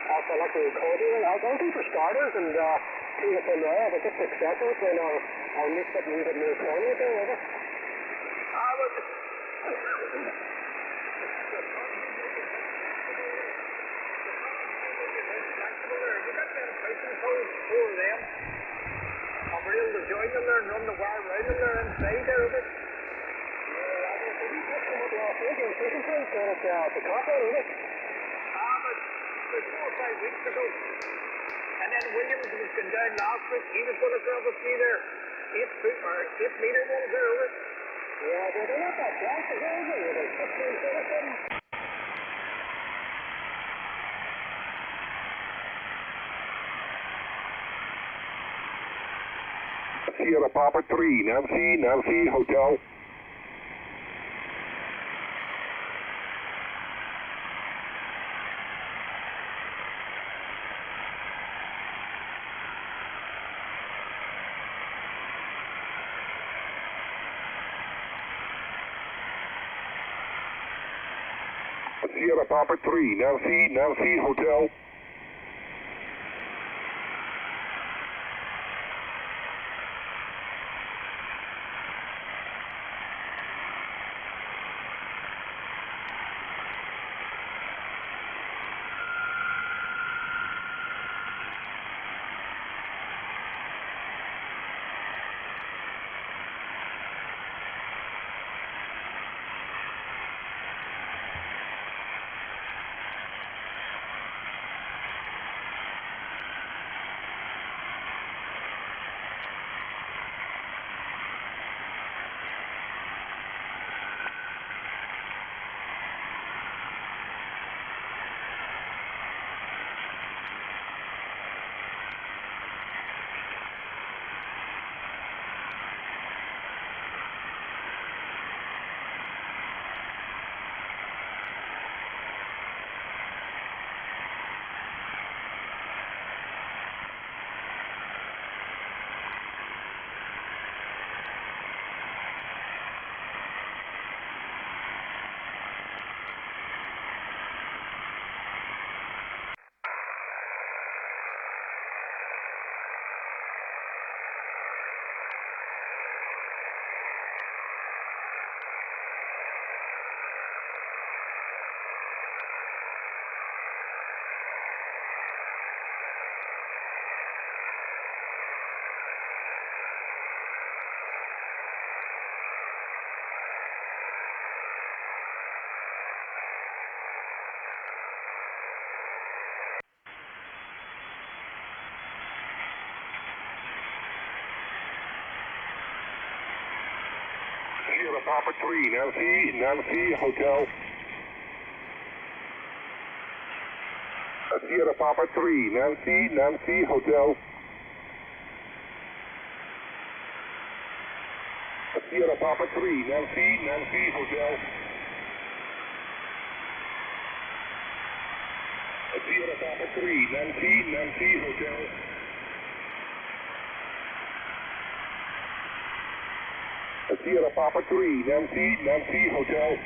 Also, like the recording, I'll go for starters and see it from there. If it's just accessories, then I'll mix it and leave it more corner there, over. Four of them. I'm able to join them there and run the wire around them there inside there, over. But 4 or 5 weeks ago. And then Williams was going down last week. He was going to grab a few there 8 meter ones there, over. Yeah, they're not that fast, they're 15 feet or something. Sierra Papa 3, Nancy Hotel. Sierra Papa 3, Nancy Hotel. Papa 3, Nancy, Hotel. Sierra Papa 3, Nancy, Hotel. Sierra Papa 3, Nancy, Hotel. Sierra Papa 3, Nancy, Hotel. Sierra Papa 3, Nancy, Hotel.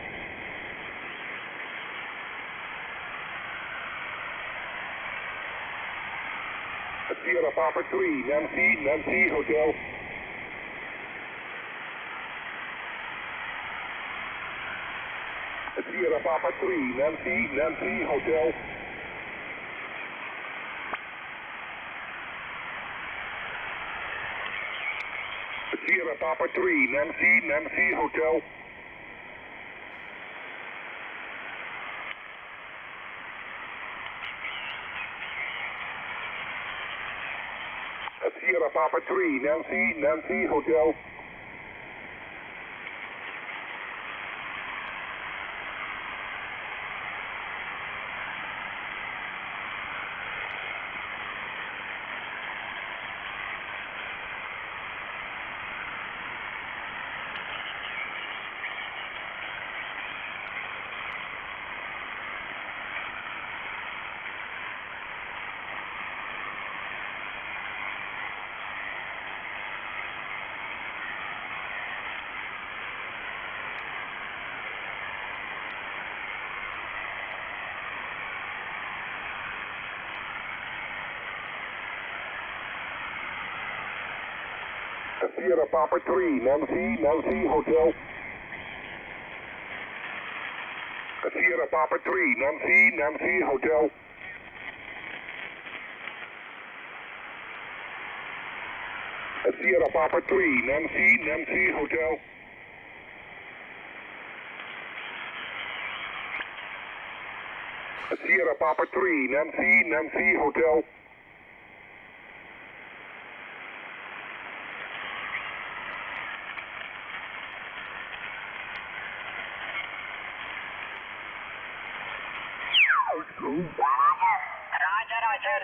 Sierra Papa 3, Nancy, Hotel. Sierra Papa 3, Nancy, Hotel. Sierra Papa 3, Nancy, Hotel. Sierra Papa 3, Nancy, Hotel. Sierra Papa 3, Nancy, Hotel. Sierra Papa 3, Nancy, Hotel. Sierra Papa 3, Nancy, Hotel. Sierra Papa 3, Nancy, Hotel. Roger,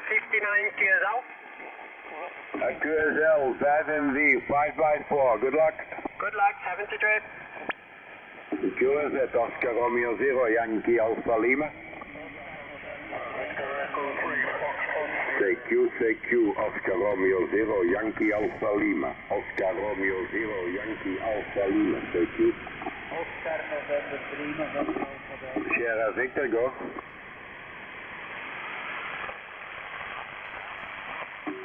59 QSL. QSL 5MV 5x4, good luck. Good luck, 73. QSL Oscar Romeo 0, Yankee Alpha Lima. CQ, Oscar Romeo 0, Yankee Alpha Lima. Oscar Romeo 0, Yankee Alpha Lima, CQ. Oscar November 3, November Alpha. Sierra Victor, go.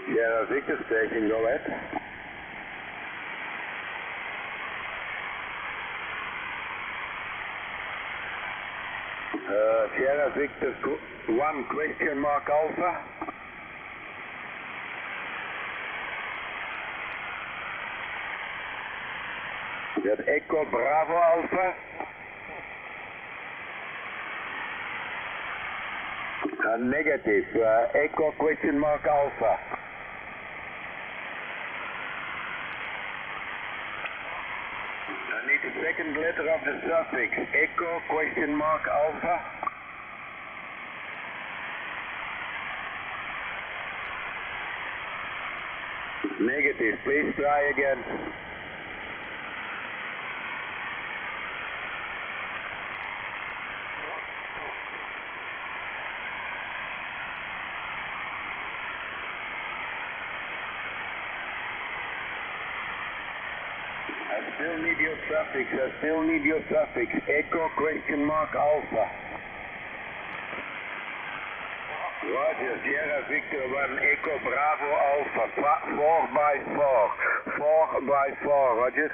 Sierra Victor station, go ahead. Sierra Victor 1 question mark Alpha. That Echo Bravo Alpha. Negative. Echo question mark Alpha. I need the second letter of the suffix. Echo question mark Alpha. Negative. Please try again. I still need your suffix. Echo question mark Alpha. Roger, Sierra Victor 1, Echo Bravo Alpha, 4x4. 4x4, Roger.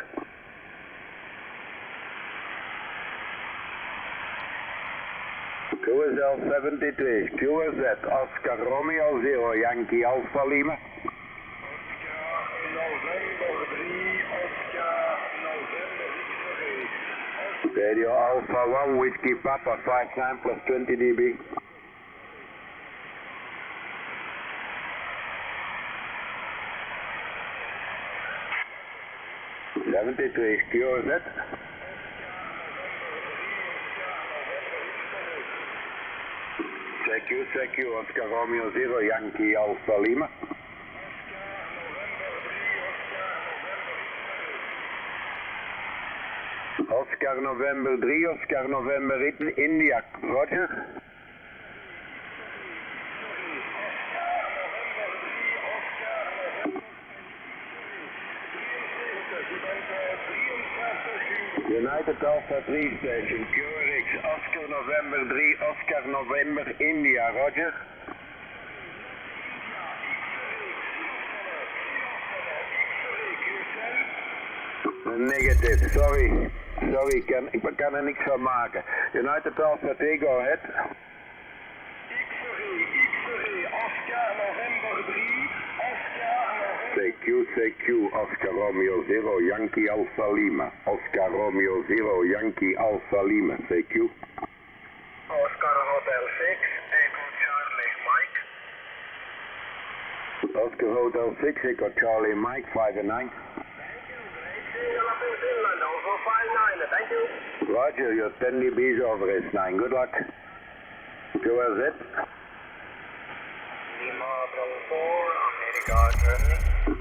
QSL 73, QSZ, Oscar Romeo 0, Yankee Alpha Lima. Radio Alpha 1, Whiskey Papa 59 plus 20 dB. 73, QRZ. CQ, Oscar Romeo 0, Yankee Alpha Lima. Oscar November 3, Oscar November India, Roger. United Alpha 3 Station, QRX, Oscar November 3, Oscar November India, Roger. Negative, sorry, ik kan er niks van maken. United Alpha 3, go ahead. X-ray, Oscar November 3, Oscar November... CQ, Oscar Romeo 0, Yankee Alpha Lima. Oscar Romeo 0, Yankee Alpha Lima, CQ. Oscar Hotel 6, Echo Charlie Mike. Oscar Hotel 6, Echo Charlie Mike, 5 and 9. Finland, also 5-9, thank you. Roger, your 10 dBs over S9, good luck. QRZ. Lima Bravo 4, America, Germany.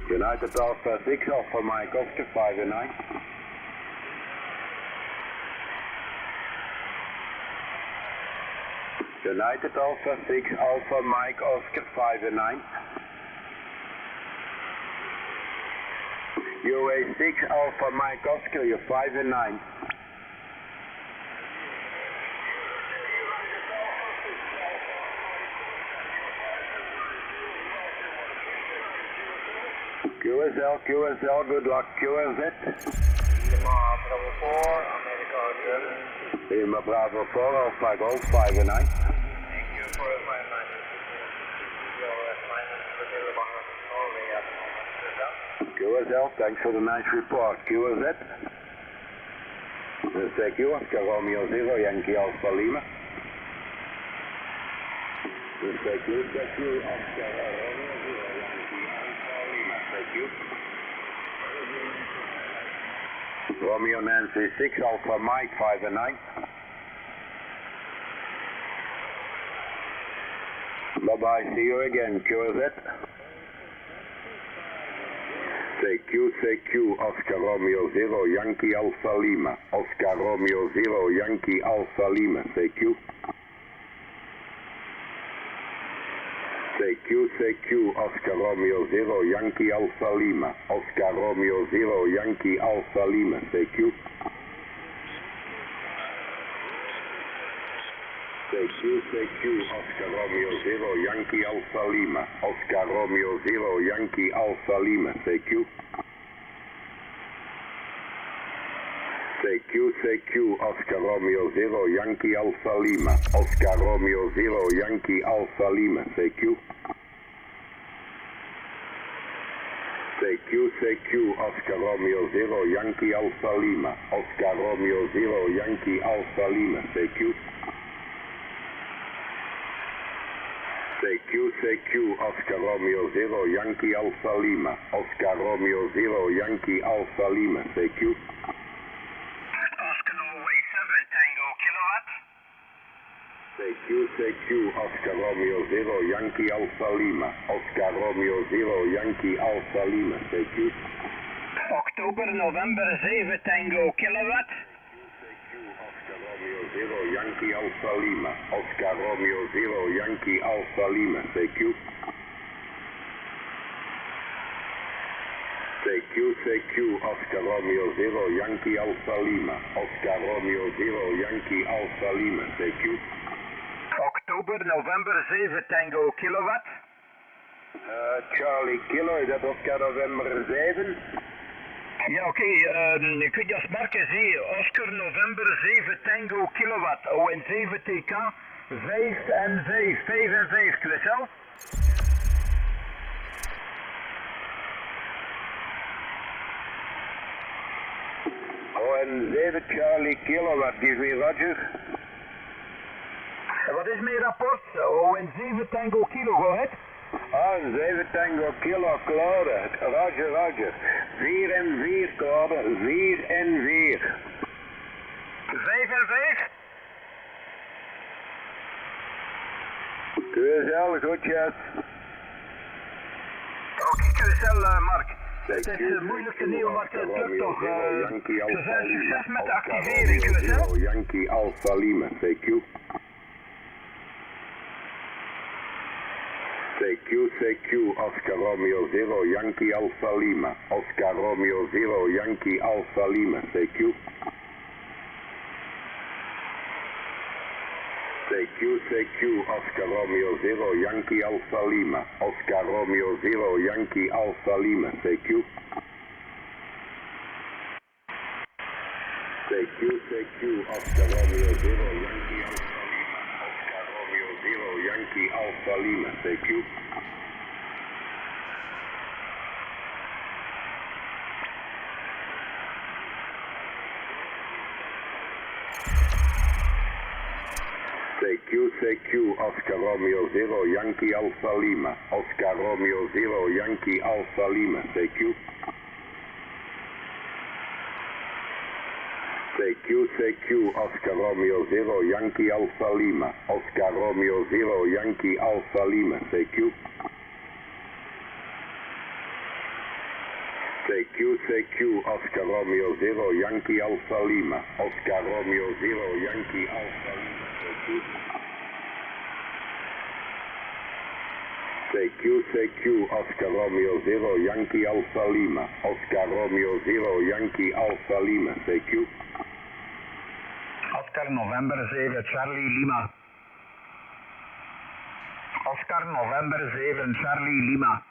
United Alpha 6, Alpha Mike Oscar, 5 and 9. United Alpha 6, Alpha Mike Oscar, 5 and 9. UA 6, Alpha Mike Oscar, you're 5 and 9. QSL, good luck, QRZ. Lima Bravo 4, America, Germany. Lima Bravo 4, Alpha Golf, 5 and 9. Thank you for 5-9. QSL, thanks for the nice report. QRZ. Thank you, Oscar Romeo 0, Yankee Alpha Lima. Thank you, Oscar Romeo 0, Yankee Alpha Lima. Thank you. Romeo Nancy 6, Alpha Mike 5 and 9. Bye-bye, see you again, QRZ. CQ, Oscar Romeo 0, Yankee Alpha Lima. Oscar Romeo 0, Yankee Alpha Lima, CQ. CQ, Oscar Romeo 0, Yankee Alpha Lima. Oscar Romeo 0, Yankee Alpha Lima, CQ. CQ, Oscar Romeo 0, Yankee Alpha Lima. Oscar Romeo 0, Yankee Alpha Lima, CQ. CQ, Oscar Romeo 0, Yankee Alpha Lima. Oscar Romeo 0, Yankee Alpha Lima, CQ. CQ, Oscar Romeo 0, Yankee Alpha Lima. Oscar Romeo 0, Yankee Alpha Lima, CQ. CQ, Oscar Romeo 0, Yankee Alpha Lima. Oscar Romeo 0, Yankee Alpha Lima, CQ. Oscar Norway 7, Tango Kilowatt. CQ, Oscar Romeo 0, Yankee Alpha Lima. Oscar Romeo 0, Yankee Alpha Lima, CQ. October, November 7, Tango Kilowatt. Oscar Romeo 0, Yankee Alpha Lima. Oscar Romeo 0, Yankee Alpha Lima, CQ. CQ, Oscar Romeo 0, Yankee Alpha Lima. Oscar Romeo 0, Yankee Alpha Lima, CQ. October, November 7, Tango Kilowatt. Charlie Kilo, is dat Oscar November 7? Ja, oké. Kun je als marken zien, Oscar November 7 Tango Kilowatt, ON7 TK, 5 en 5, 5 en 5, QSL. ON7 Charlie Kilowatt, give me Roger. Wat is mijn rapport? ON7 Tango Kilo, go ahead. On 7 Tango Kilo Claude, Roger, Roger. 4 en 4 Claude, 4 en 4. 5 en 5? QSL, goedjes. Oké, QSL, Mark. Het is moeilijk te nemen, maar het lukt toch. Ze zijn succes met de activering, QSL. Yankee Alpha Lima, CQ. CQ, Oscar Romeo 0, Yankee Alpha Lima. Oscar Romeo 0, Yankee Alpha Lima, CQ. CQ, Oscar Romeo 0, Yankee Alpha Lima. Oscar Romeo 0, Yankee Alpha Lima, CQ. CQ, Oscar Romeo 0, Yankee Alpha Lima. Oscar Romeo 0, Yankee Alpha Lima, CQ. CQ, Oscar Romeo 0, Yankee Alpha Lima. Oscar Romeo 0, Yankee Alpha Lima, CQ. CQ, Oscar Romeo 0, Yankee Alpha Lima. Oscar Romeo 0, Yankee Alpha Lima, CQ. CQ, Oscar Romeo 0, Yankee Alpha Lima. Oscar Romeo 0, Yankee Alpha Lima, CQ. CQ, Oscar Romeo 0, Yankee Alpha Lima. Oscar Romeo 0, Yankee Alpha Lima, CQ. Oscar November 7, Charlie Lima. Oscar November 7, Charlie Lima.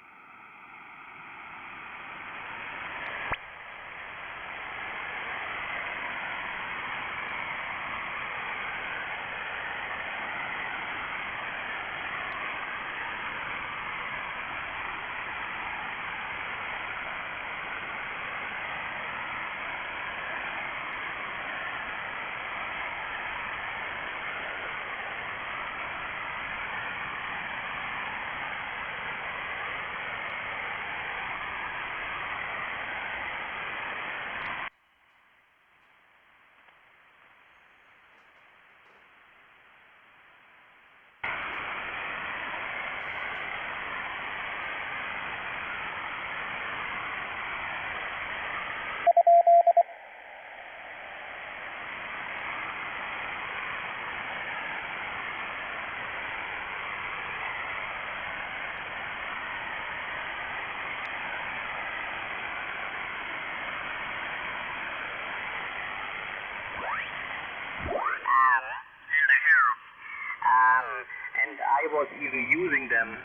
And I was even using them,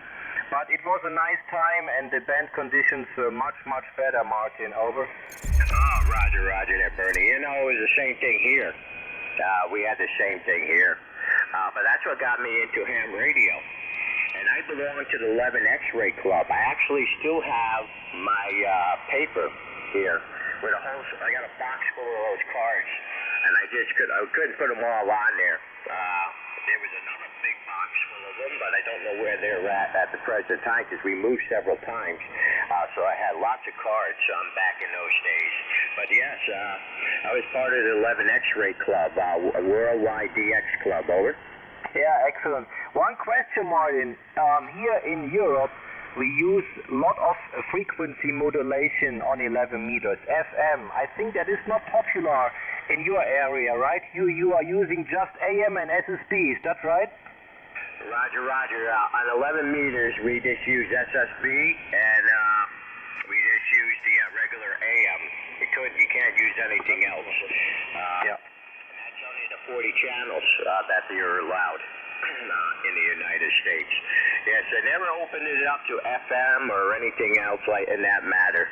but it was a nice time and the band conditions were much, much better, Martin. Over. Oh, Roger there, Bernie. You know, it was the same thing here. We had the same thing here. But that's what got me into ham radio. And I belong to the 11 X-Ray Club. I actually still have my paper here with a whole. I got a box full of those cards, and I couldn't put them all on there. There was another big box full of them, but I don't know where they're at the present time because we moved several times. So I had lots of cards back in those days. But yes, I was part of the 11 X-Ray Club, a Worldwide DX Club. Over. Yeah, excellent. One question, Martin. Here in Europe, we use a lot of frequency modulation on 11 meters, FM. I think that is not popular in your area, right? You are using just AM and SSB, is that right? Roger. On 11 meters, we just use SSB, and we just use the regular AM. You can't use anything else. Yeah. That's only the 40 channels that you're allowed in the United States. Yes, they never opened it up to FM or anything else like in that matter.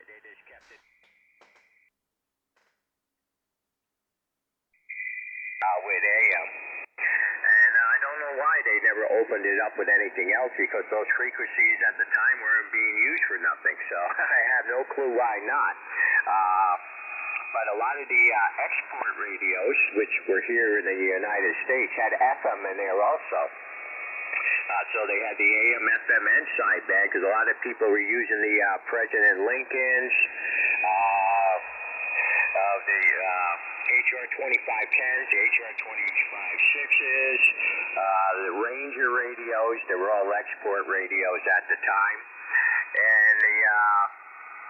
They just kept it with AM. And I don't know why they never opened it up with anything else, because those frequencies at the time weren't being used for nothing. So I have no clue why not. But a lot of the export radios, which were here in the United States, had FM in there also. So they had the AM, FM, and sideband because a lot of people were using the President Lincolns, the HR 2510s, the HR 25.6s, the Ranger radios. They were all export radios at the time, and the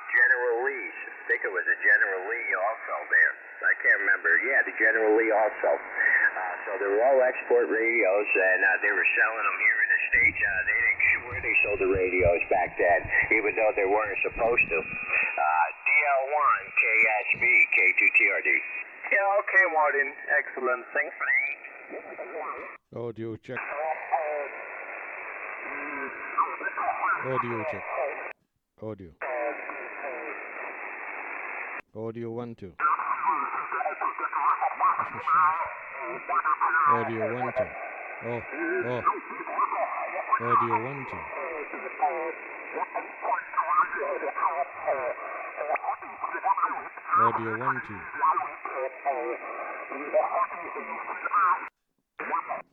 General Lee's. I think it was a General Lee also there. I can't remember. Yeah, the General Lee also. So they were all export radios, and they were selling them here in the States. They didn't care where they sold the radios back then, even though they weren't supposed to. DL1, KSB, K2TRD. Yeah, okay, Martin. Excellent. Thanks. Audio check. Audio check. Audio. Audio 1 2. Audio 1 2. Oh. Audio 1 2. Audio 1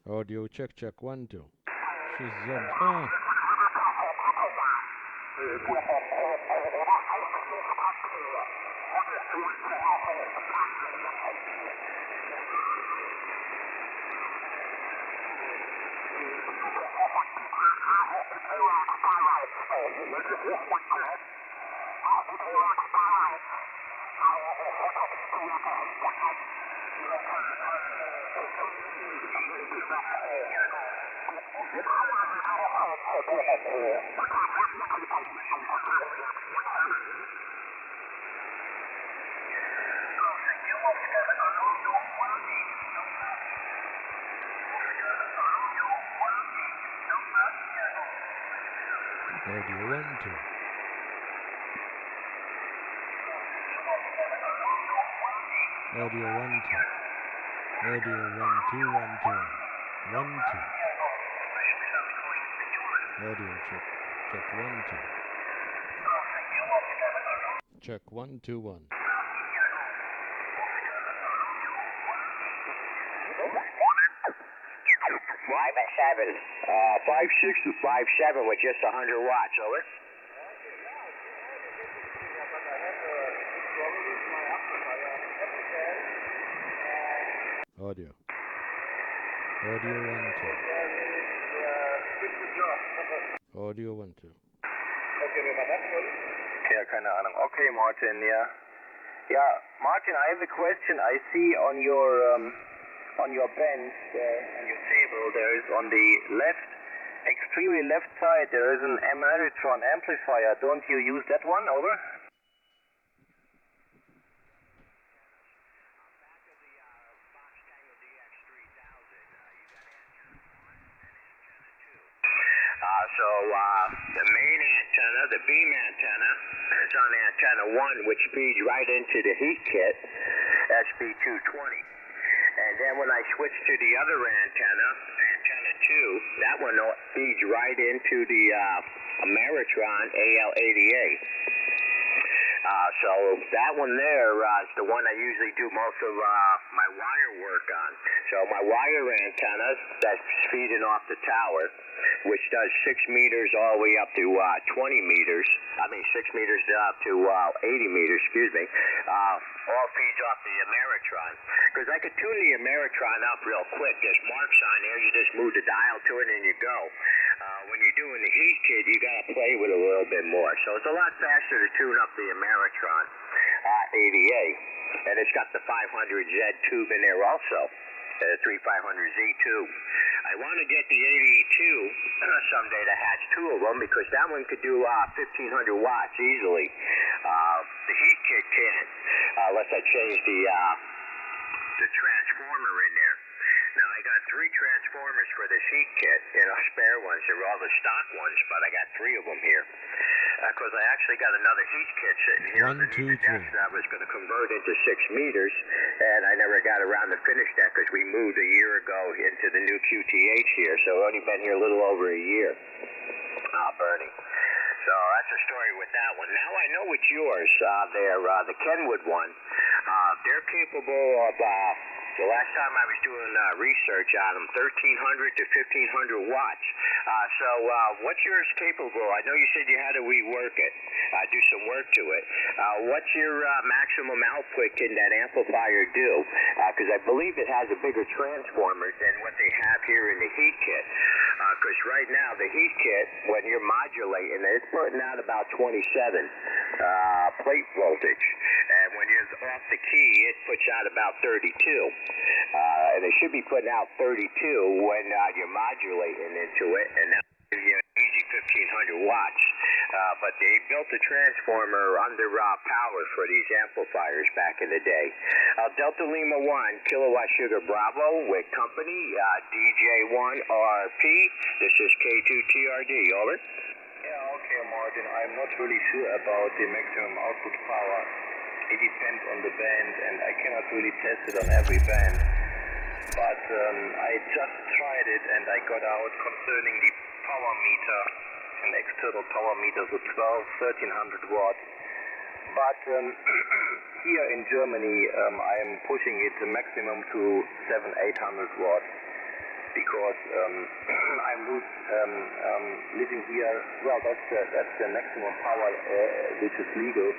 2. Audio check 1 2. Shazam. Audio 1 2. Audio 1 2. Audio 1 2 1 2 1 2. Audio check 1 2. Check 1 2 1. 5.6 to 5.7 with just 100 watts. Over. Audio 1 2. Audio 1 2. Ja, keine Ahnung. Okay, Martin, yeah. Yeah, Martin, I have a question. I see on your bench, on your table, there is on the left, extremely left side, there is an Ameritron amplifier. Don't you use that one? Over. The main antenna, the beam antenna, is on antenna 1, which feeds right into the heat kit, SB220. And then when I switch to the other antenna, antenna 2, that one feeds right into the Ameritron AL88. So that one there is the one I usually do most of my wire work on. So my wire antenna that's feeding off the tower, which does 6 meters all the way up to 20 meters. 6 meters up to 80 meters, excuse me. All feeds off the Ameritron. Because I could tune the Ameritron up real quick. There's marks on there. You just move the dial to it and you go. When you're doing the heat kit, you got to play with it a little bit more. So it's a lot faster to tune up the Ameritron 88. And it's got the 500Z tube in there also. The 3500Z2. I want to get the 82 someday to hatch 2 of them because that one could do 1500 watts easily. The heat kit can't unless I change the transformer in there. Now I got 3 transformers for this heat kit, spare ones. They're all the stock ones, but I got 3 of them here. Because I actually got another heat kit sitting here 1 2 3 that I was going to convert into 6 meters, and I never got around to finish that because we moved a year ago into the new QTH here, so I've only been here a little over a year, Bernie. So that's the story with that one. Now I know it's yours there, the Kenwood one. They're capable of The last time I was doing research on them, 1,300 to 1,500 watts. So what's yours capable? I know you said you had to rework it, do some work to it. What's your maximum output can that amplifier do? Because I believe it has a bigger transformer than what they have here in the heat kit. Because right now the heat kit, when you're modulating it, it's putting out about 27 plate voltage. And when you're off the key, it puts out about 32. And it should be putting out 32 when you're modulating into it, and that gives you an easy 1,500 watts. But they built a transformer under power for these amplifiers back in the day. Delta Lima 1, Kilowatt Sugar Bravo with company, DJ1RP. This is K2TRD, over. Yeah, okay, Martin. I'm not really sure about the maximum output power. It depends on the band, and I cannot really test it on every band. But I just tried it, and I got out concerning the power meter, an external power meter, so 1,300 watts. But here in Germany, I am pushing it the maximum to 700-800 watts, because I'm living here. Well, that's the maximum power which is legal,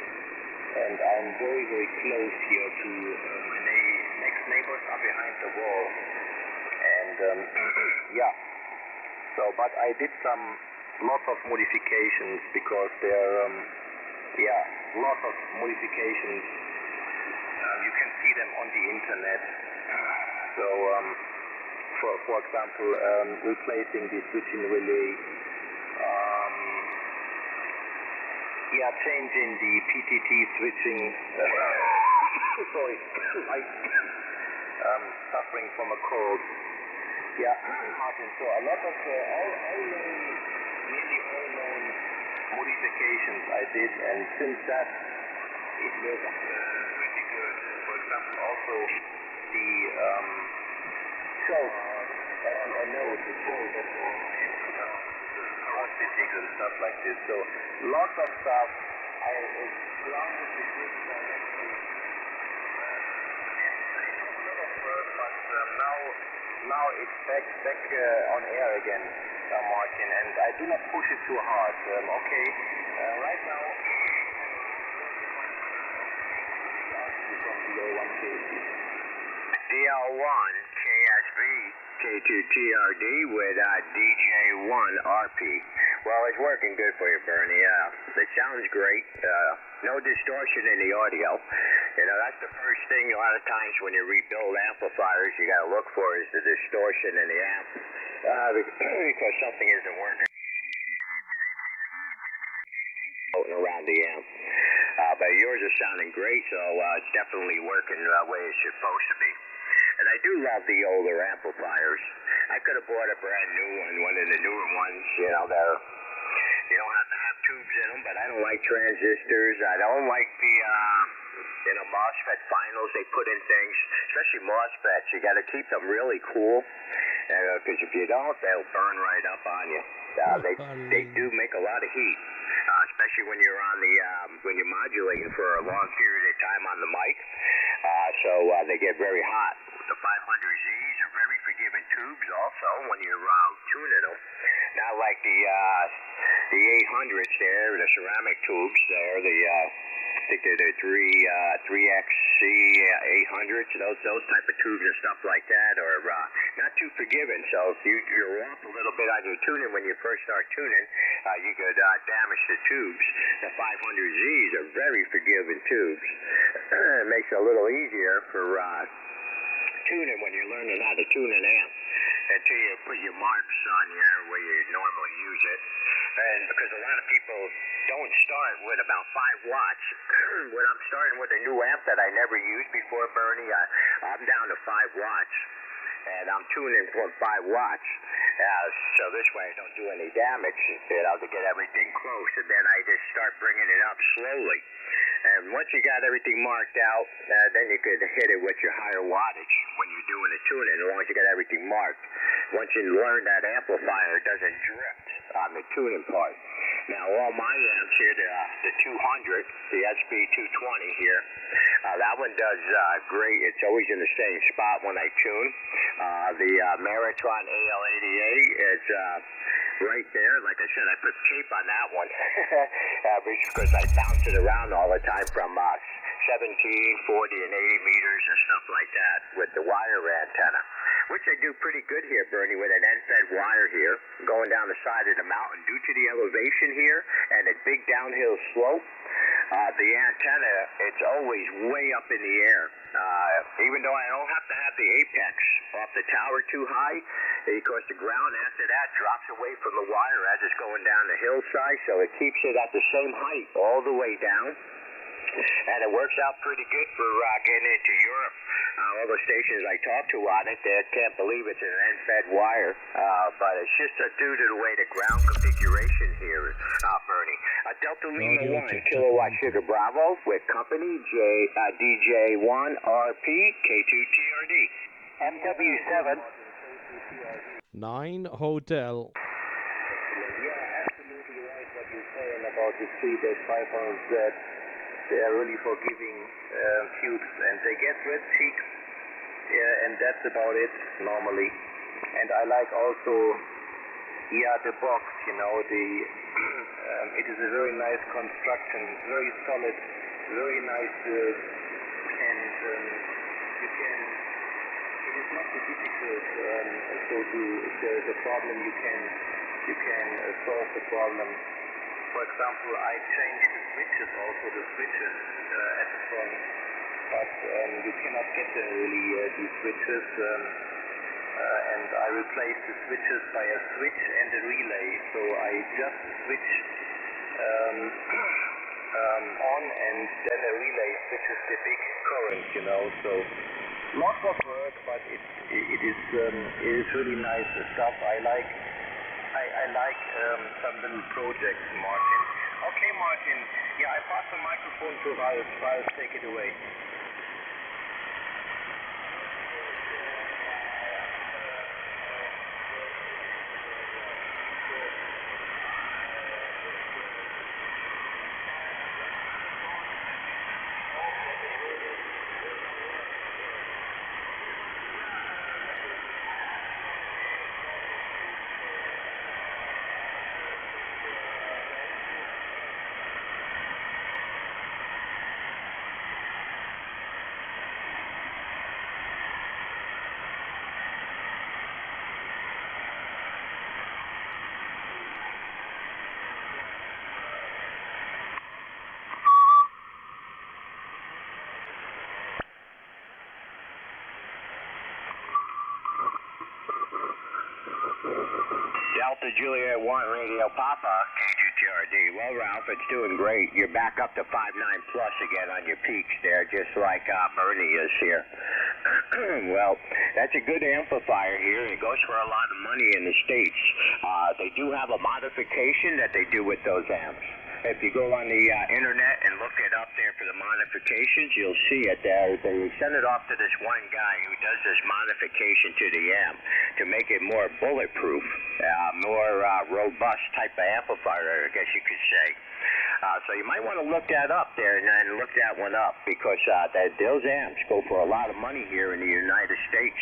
and I'm very, very close here to my next neighbors are behind the wall, and yeah. So, but I did lots of modifications, because there are lots of modifications. You can see them on the internet. So, for example, replacing the switching relay, changing the PTT switching. Sorry, I'm suffering from a cold. Yeah, Martin. So a lot of nearly all known modifications I did, and since that, it was pretty good. For example, also the choke, I know the choke that and stuff like this. So lots of stuff. I grounded the grid directly. A lot of work, but now it's back on air again, Martin, and I do not push it too hard. Okay, right now. From below 150. DL1 KSB K2TRD with DJ1RP. Well, it's working good for you, Bernie. It sounds great. No distortion in the audio. You know, that's the first thing a lot of times when you rebuild amplifiers you got to look for is the distortion in the amp. Because something isn't working around the amp. But yours is sounding great, so it's definitely working the way it's supposed to be. And I do love the older amplifiers. I could have bought a brand new one of the newer ones. You know, you don't have to have tubes in them, but I don't like transistors. I don't like the MOSFET finals they put in things, especially MOSFETs. You got to keep them really cool, because if you don't, they'll burn right up on you. They do make a lot of heat, especially when you're on when you're modulating for a long period of time on the mic. So they get very hot. The 500Zs are very forgiving tubes also when you're tuning them. Not like the 800s there, the ceramic tubes there, I think they're the 3XC 800s, those type of tubes and stuff like that are not too forgiving. So if you're off a little bit on your tuning when you first start tuning, you could damage the tubes. The 500Zs are very forgiving tubes. It makes it a little easier for tuning when you're learning how to tune an amp until you put your marks on here where you normally use it. And because a lot of people don't start with about 5 watts. When I'm starting with a new amp that I never used before, Bernie, I'm down to 5 watts. And I'm tuning for 5 watts. So this way I don't do any damage, to get everything close. And then I just start bringing it up slowly. And once you got everything marked out, then you could hit it with your higher wattage when you're doing the tuning, as long as you got everything marked. Once you learn that amplifier doesn't drift on the tuning part. Now, all my amps here, the 200, the SB220 here, that one does great. It's always in the same spot when I tune. The Meritron AL88 is right there. Like I said, I put tape on that one because I bounce it around all the time from 17, 40, and 80 meters and stuff like that with the wire antenna, which I do pretty good here, Bernie, with an end-fed wire here going down the side of the mountain. Due to the elevation here and a big downhill slope, the antenna, it's always way up in the air. Even though I don't have to have the apex off the tower too high, because the ground after that drops away from the wire as it's going down the hillside, so it keeps it at the same height all the way down. And it works out pretty good for getting into Europe. All the stations I talk to on it, they can't believe it's an end-fed wire. But it's just due to the way the ground configuration here, Bernie. Delta Lima 1, Kilowatt Sugar Bravo, with company DJ1RP, K2TRD. MW7. 9 Hotel. Yeah, absolutely right what you're saying about the 3-500Z. They are really forgiving tubes, and they get red cheeks, and that's about it normally. And I like also, the box, it is a very nice construction, very solid, very nice, and you can, it is not too difficult, so if there is a problem, you can solve the problem. For example, I changed the switches, at the front, but you cannot get them really, these switches, and I replaced the switches by a switch and a relay, so I just switch on, and then a relay switches the big current, so lots of work, but it is really nice stuff. I like some little projects, Martin. Okay, Martin. Yeah, I pass the microphone to Ralph. Ralph, take it away. Delta Juliet 1 Radio Papa, K2TRD. Well, Ralph, it's doing great. You're back up to 5.9 plus again on your peaks there, just like Bernie is here. Well, that's a good amplifier here. It goes for a lot of money in the States. They do have a modification that they do with those amps. If you go on the internet and look it up there for the modifications, you'll see it there. They send it off to this one guy who does this modification to the amp to make it more bulletproof, more robust type of amplifier, I guess you could say. So you might want to look that up there and look that one up, because those amps go for a lot of money here in the United States.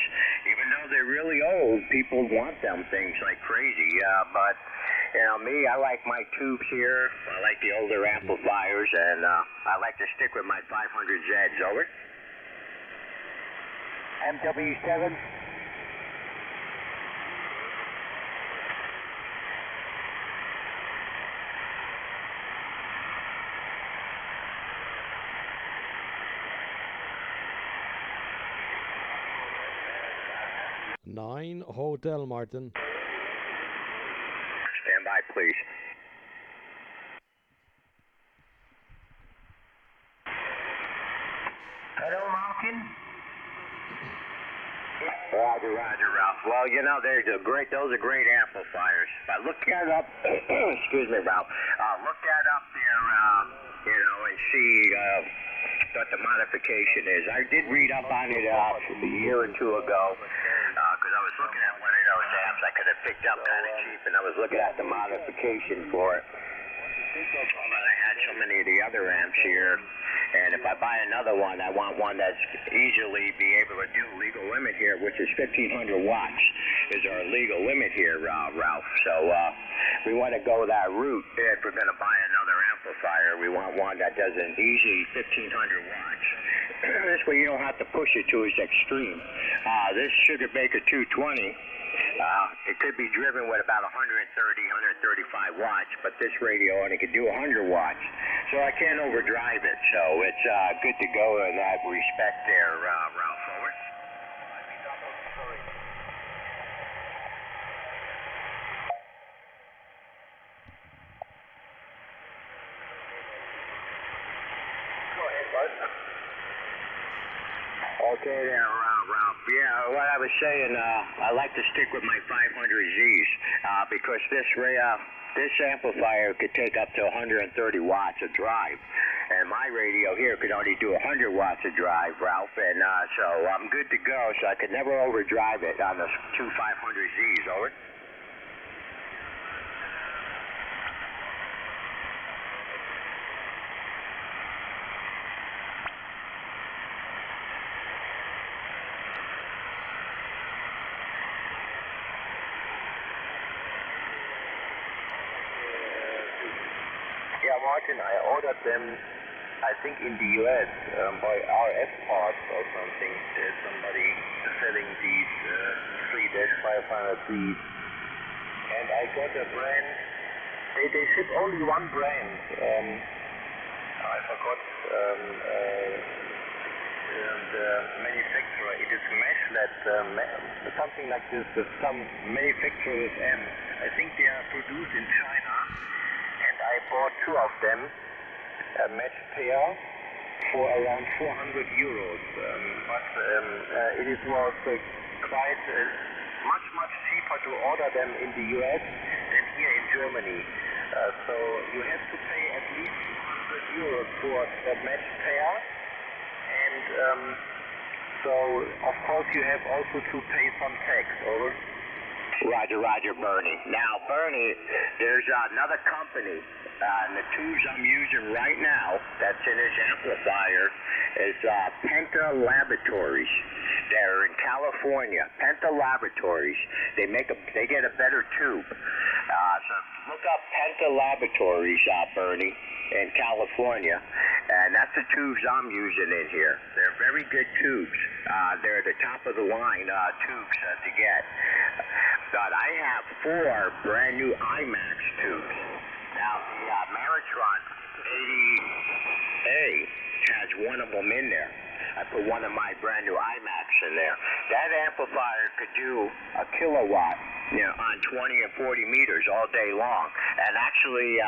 Even though they're really old, people want them things like crazy. But me, I like my tubes here. I like the older amplifiers, and I like to stick with my 500Zs. Over. MW7. Nine Hotel, Martin. Stand by, please. Hello, Martin. Roger, Ralph. Well, those are great amplifiers. But look that up, excuse me, Ralph. Look that up there, and see what the modification is. I did read up on it a year or two ago, because I was looking at one of those amps I could have picked up kind of cheap, and I was looking at the modification for it. But I had so many of the other amps here, and if I buy another one, I want one that's easily be able to do legal limit here, which is 1,500 watts is our legal limit here, Ralph. So we want to go that route. If we're going to buy another amplifier, we want one that does an easy 1,500 watts. This way you don't have to push it to its extreme. This Sugar Baker 220, it could be driven with about 130, 135 watts, but this radio only could do 100 watts. So I can't overdrive it, so it's good to go in that respect there, Ralph. Over. Go ahead, bud. Okay there, Ralph. Yeah, what I was saying, I like to stick with my 500Zs because this amplifier could take up to 130 watts of drive. And my radio here could only do 100 watts of drive, Ralph. And so I'm good to go, so I could never overdrive it on the two 500Zs. Over. Yeah, Martin, I ordered them, I think in the US, by RF Parts or something. There's somebody selling these 3-500Zs. And I got a brand, they ship only one brand. I forgot the manufacturer. It is Meshlet, something like this, with some manufacturer's M. I think they are produced in China. I bought two of them, a match pair, for around 400 euros. But it was quite much cheaper to order them in the US than here in Germany. So you have to pay at least 200 euros for a match pair. And so, of course, you have also to pay some tax. Over. Roger, Bernie. Now, Bernie, there's another company, and the tubes I'm using right now that's in this amplifier is Penta Laboratories. They're in California. Penta Laboratories. They get a better tube. So look up Penta Laboratories, Bernie, in California, and that's the tubes I'm using in here. They're very good tubes. They're the top of the line tubes to get. But I have 4 brand new IMAX tubes. Now the Maritron 80A has one of them in there. I put one of my brand new IMAX in there. That amplifier could do a kilowatt, on 20 and 40 meters all day long. And actually,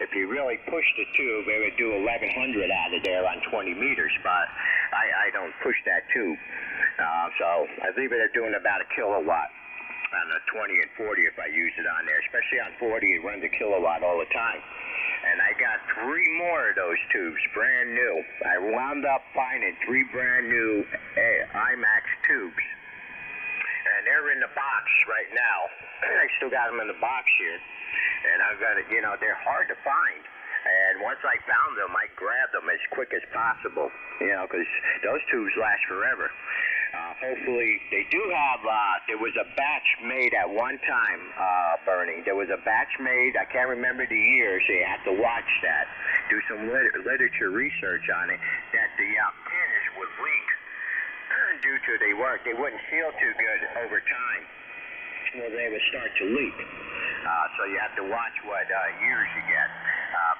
if you really push the tube, it would do 1,100 out of there on 20 meters. But I don't push that tube, so I leave it at doing about a kilowatt on the 20 and 40 if I use it on there. Especially on 40, it runs a kilowatt all the time. And I got 3 more of those tubes, brand new. I wound up finding 3 brand new IMAX tubes. And they're in the box right now. I still got them in the box here. And I've got it, they're hard to find. And once I found them, I grabbed them as quick as possible, because those tubes last forever. Hopefully, they do have, there was a batch made at one time, Bernie. There was a batch made, I can't remember the year, so you have to watch that. Do some literature research on it, that the pins would leak due to they wouldn't seal too good over time. Well, they would start to leak. So you have to watch what years you get.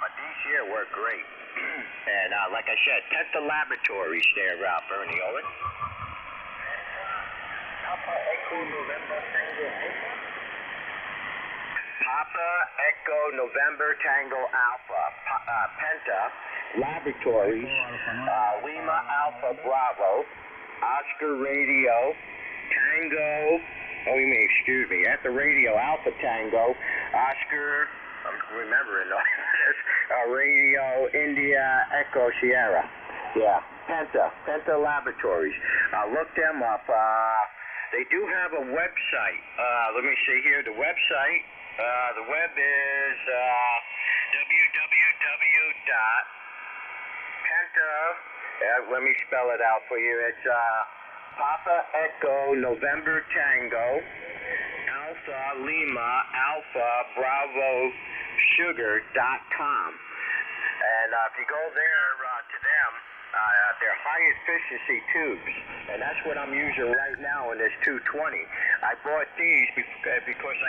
But these here work great. And like I said, Penta Laboratories there, Bernie. Over. Papa Echo November Tango Alpha. Papa Echo November Tango Alpha. Penta Laboratories. Lima Alpha Bravo. Oscar Radio. Tango. Excuse me. At the radio, Alpha Tango. Oscar. I'm remembering this. Radio India Echo Sierra. Yeah. Penta Laboratories. Look them up. They do have a website. Let me see here. The website. The web is Penta, let me spell it out for you. It's Papa Echo November Tango Alpha Lima Alpha Bravo Sugar.com. And if you go there to them, they're high efficiency tubes, and that's what I'm using right now in this 220. I bought these because I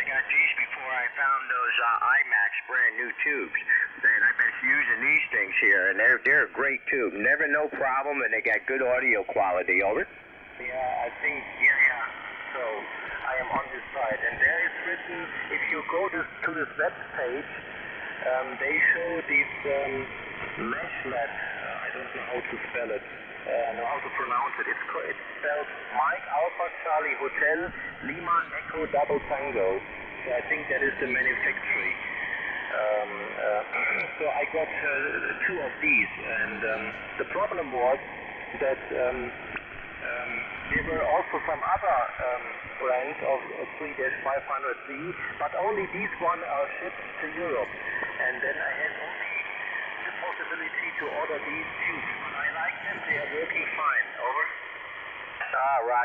got these before I found those IMAX brand new tubes, and I've been using these things here, and they're a great tube, never no problem, and they got good audio quality. Over. Yeah, I think So I am on this side, and there is written, if you go to this web page, they show these mesh lab. I don't know how to spell it, how to pronounce it. It's spelled Mike Alpha Charlie Hotel Lima Echo Double Tango. So I think that is the manufacturer. So I got two of these, and the problem was that there were also some other brands of 3-500Z, but only these one are shipped to Europe. And then I had only the possibility to order these tubes. But I like them, they are working fine. Over.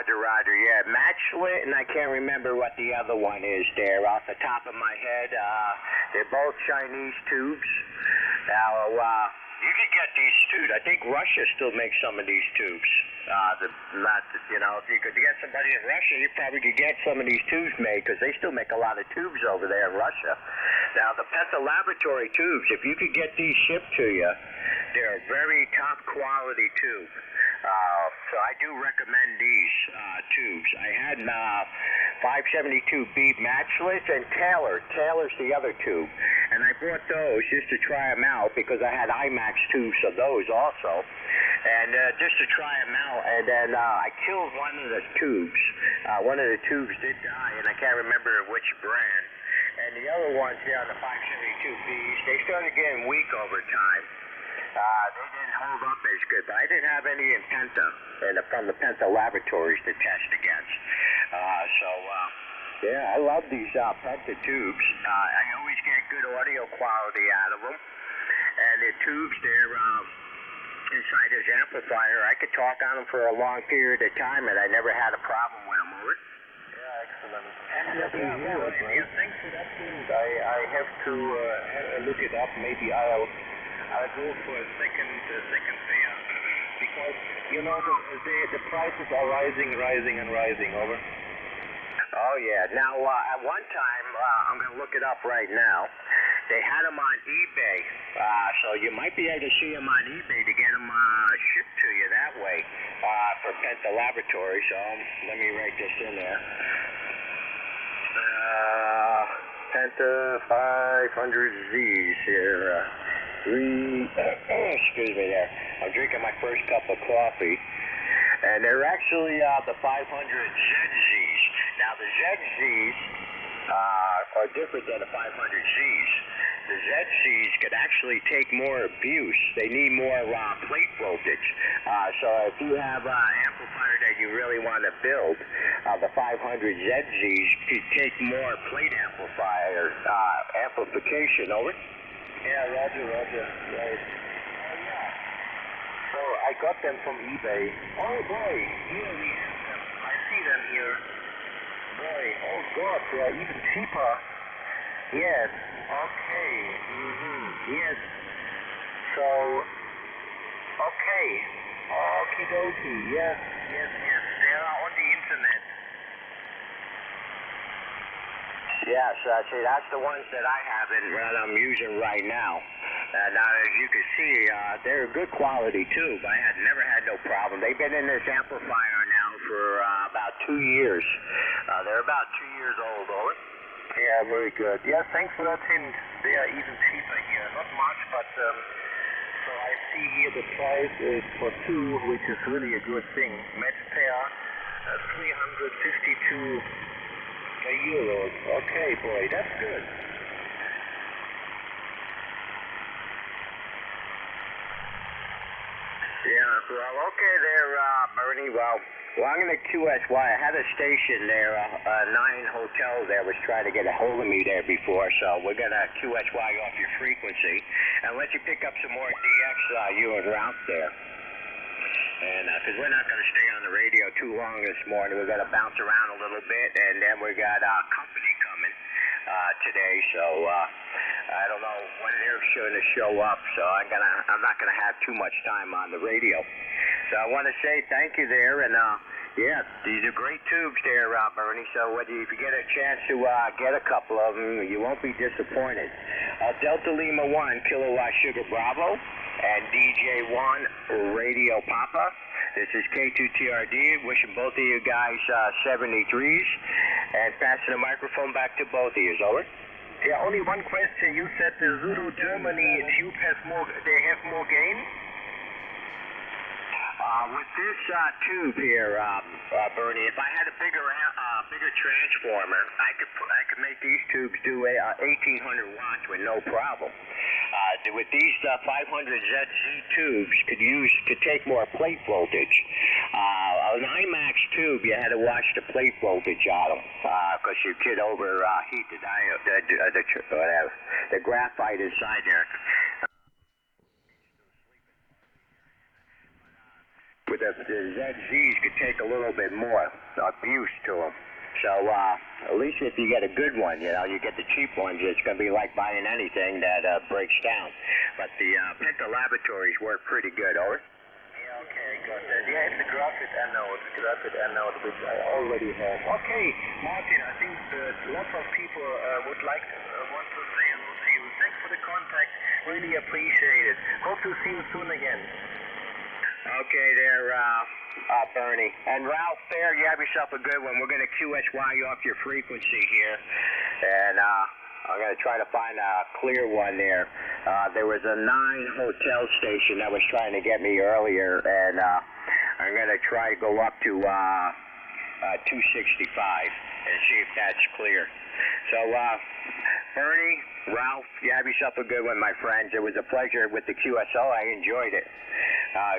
Roger. Yeah, Matchlet, and I can't remember what the other one is there off the top of my head. They're both Chinese tubes. Now, you could get these tubes. I think Russia still makes some of these tubes. If you could get somebody in Russia, you probably could get some of these tubes made, because they still make a lot of tubes over there in Russia. Now, the Penta Laboratory tubes, if you could get these shipped to you, they're a very top quality tube. So I do recommend these tubes. I had 572B Matchless and Taylor's the other tube. And I brought those just to try them out, because I had IMAX tubes of those also. And just to try them out, and then I killed one of the tubes. One of the tubes did die, and I can't remember which brand. And the other ones here on the 572Bs, they started getting weak over time. They didn't hold up as good, but I didn't have any in Penta, from the Penta Laboratories to test against. Yeah, I love these Penta tubes. I always get good audio quality out of them. And the tubes, they're inside this amplifier. I could talk on them for a long period of time, and I never had a problem with them. Over. Yeah, excellent. Thanks for that, tube. I have to look it up. Maybe I'll go for a second pair, because the prices are rising. Over. Oh yeah. Now at one time, I'm going to look it up right now. They had them on eBay, so you might be able to see them on eBay to get them shipped to you that way for Penta Laboratory. So let me write this in there. Penta 500Zs here. Excuse me there. I'm drinking my first cup of coffee. And they're actually the 500ZZs. Now the ZZs are different than the 500Zs. The ZZs could actually take more abuse. They need more plate voltage. So if you have an amplifier that you really want to build, the 500ZZs could take more plate amplification. Over. Yeah, Roger. Right. So I got them from eBay. Oh boy, here we have them. I see them here. Boy, oh God, they are even cheaper. Yes. Okay. Yes. So. Okay. Okie dokie. Yes. They are on the internet. Yes, see, that's the ones that I have that I'm using right now. Now, as you can see, they're a good quality tube. I never had no problem. They've been in this amplifier now for about 2 years. They're about 2 years old, over. Yeah, very good. Yeah, thanks for that hint. They are even cheaper here. Not much, but so I see here the price is for two, which is really a good thing. Match pair, 352 euros. Okay, boy, that's good. Yeah. Well, okay there, Bernie. Well, I'm in the QSY. I had a station there, 9 Hotel there was trying to get a hold of me there before, so we're going to QSY off your frequency and let you pick up some more DX, you and Ralph there. And because we're not going to stay on the radio too long this morning, we're going to bounce around a little bit, and then we got company coming today, so I don't know when they're going to show up, so I'm not gonna have too much time on the radio. So I want to say thank you there, and yeah, these are great tubes there, Bernie. So if you get a chance to get a couple of them, you won't be disappointed. Delta Lima 1 Kilowatt Sugar Bravo and DJ1 Radio Papa. This is K2TRD, wishing both of you guys 73s, and passing the microphone back to both of you. Over. Yeah, only one question. You said the Zulu Germany tube they have more gain? With this tube here, Bernie, if I had a bigger transformer, I could make these tubes do 1,800 watts with no problem. With these 500 ZZ tubes, could take more plate voltage. An IMAX tube, you had to watch the plate voltage on them because you could overheat the diode, the graphite inside there. With the ZZs could take a little bit more abuse to them. So at least if you get a good one, you get the cheap ones, it's going to be like buying anything that breaks down. But the Penta Laboratories work pretty good, over. Yeah, okay, good. Yeah, it's the graphite anode, which I already have. Okay, Martin, I think lots of people would like to want to say hello to you. Thanks for the contact. Really appreciate it. Hope to see you soon again. Okay there, Bernie. And Ralph there, you have yourself a good one. We're going to QSY off your frequency here. And I'm going to try to find a clear one there. There was a 9 Hotel station that was trying to get me earlier. And I'm going to try to go up to 265 and see if that's clear. So, Bernie, Ralph, you have yourself a good one, my friends. It was a pleasure with the QSO. I enjoyed it.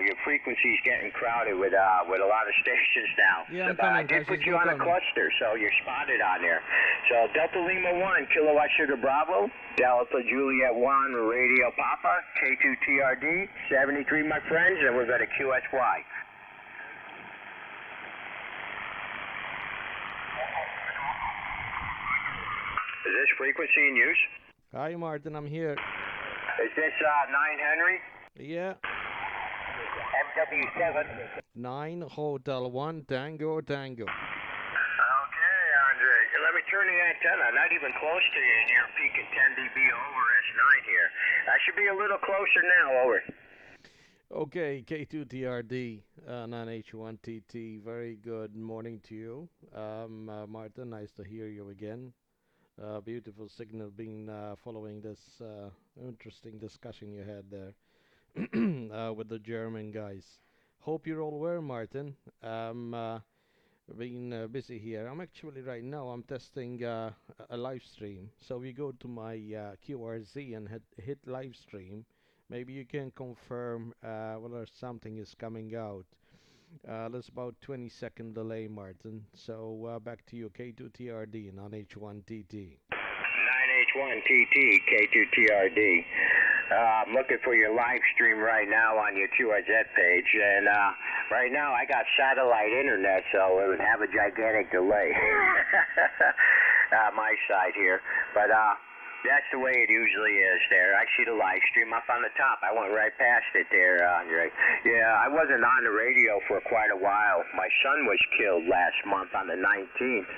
Your frequency's getting crowded with a lot of stations now. Yeah, so, I did put you on a cluster, so you're spotted on there. So Delta Lima 1, Kilowatt Sugar Bravo, Delta Juliet 1, Radio Papa, K2TRD, 73, my friends, and we're going to QSY. Is this frequency in use? Hi, Martin, I'm here. Is this 9 Henry? Yeah. MW7. 9 Hotel 1 Tango Tango. Okay, Andre. Let me turn the antenna. Not even close to you, and you're peaking 10 dB over S9 here. I should be a little closer now, over. Okay, K2TRD, 9H1TT. Very good morning to you. Martin, nice to hear you again. Beautiful signal being following this interesting discussion you had there with the German guys. Hope you're all well, Martin. Been busy here. I'm actually right now I'm testing a live stream. So we go to my QRZ and hit live stream. Maybe you can confirm whether something is coming out. There's about 20-second delay, Martin. So back to you, K2TRD, 9H1TT. 9H1TT, K2TRD. I'm looking for your live stream right now on your QRZ page, and right now I got satellite internet, so it would have a gigantic delay. My side here, but that's the way it usually is there. I see the live stream up on the top. I went right past it there, Andre. Yeah, I wasn't on the radio for quite a while. My son was killed last month on the 19th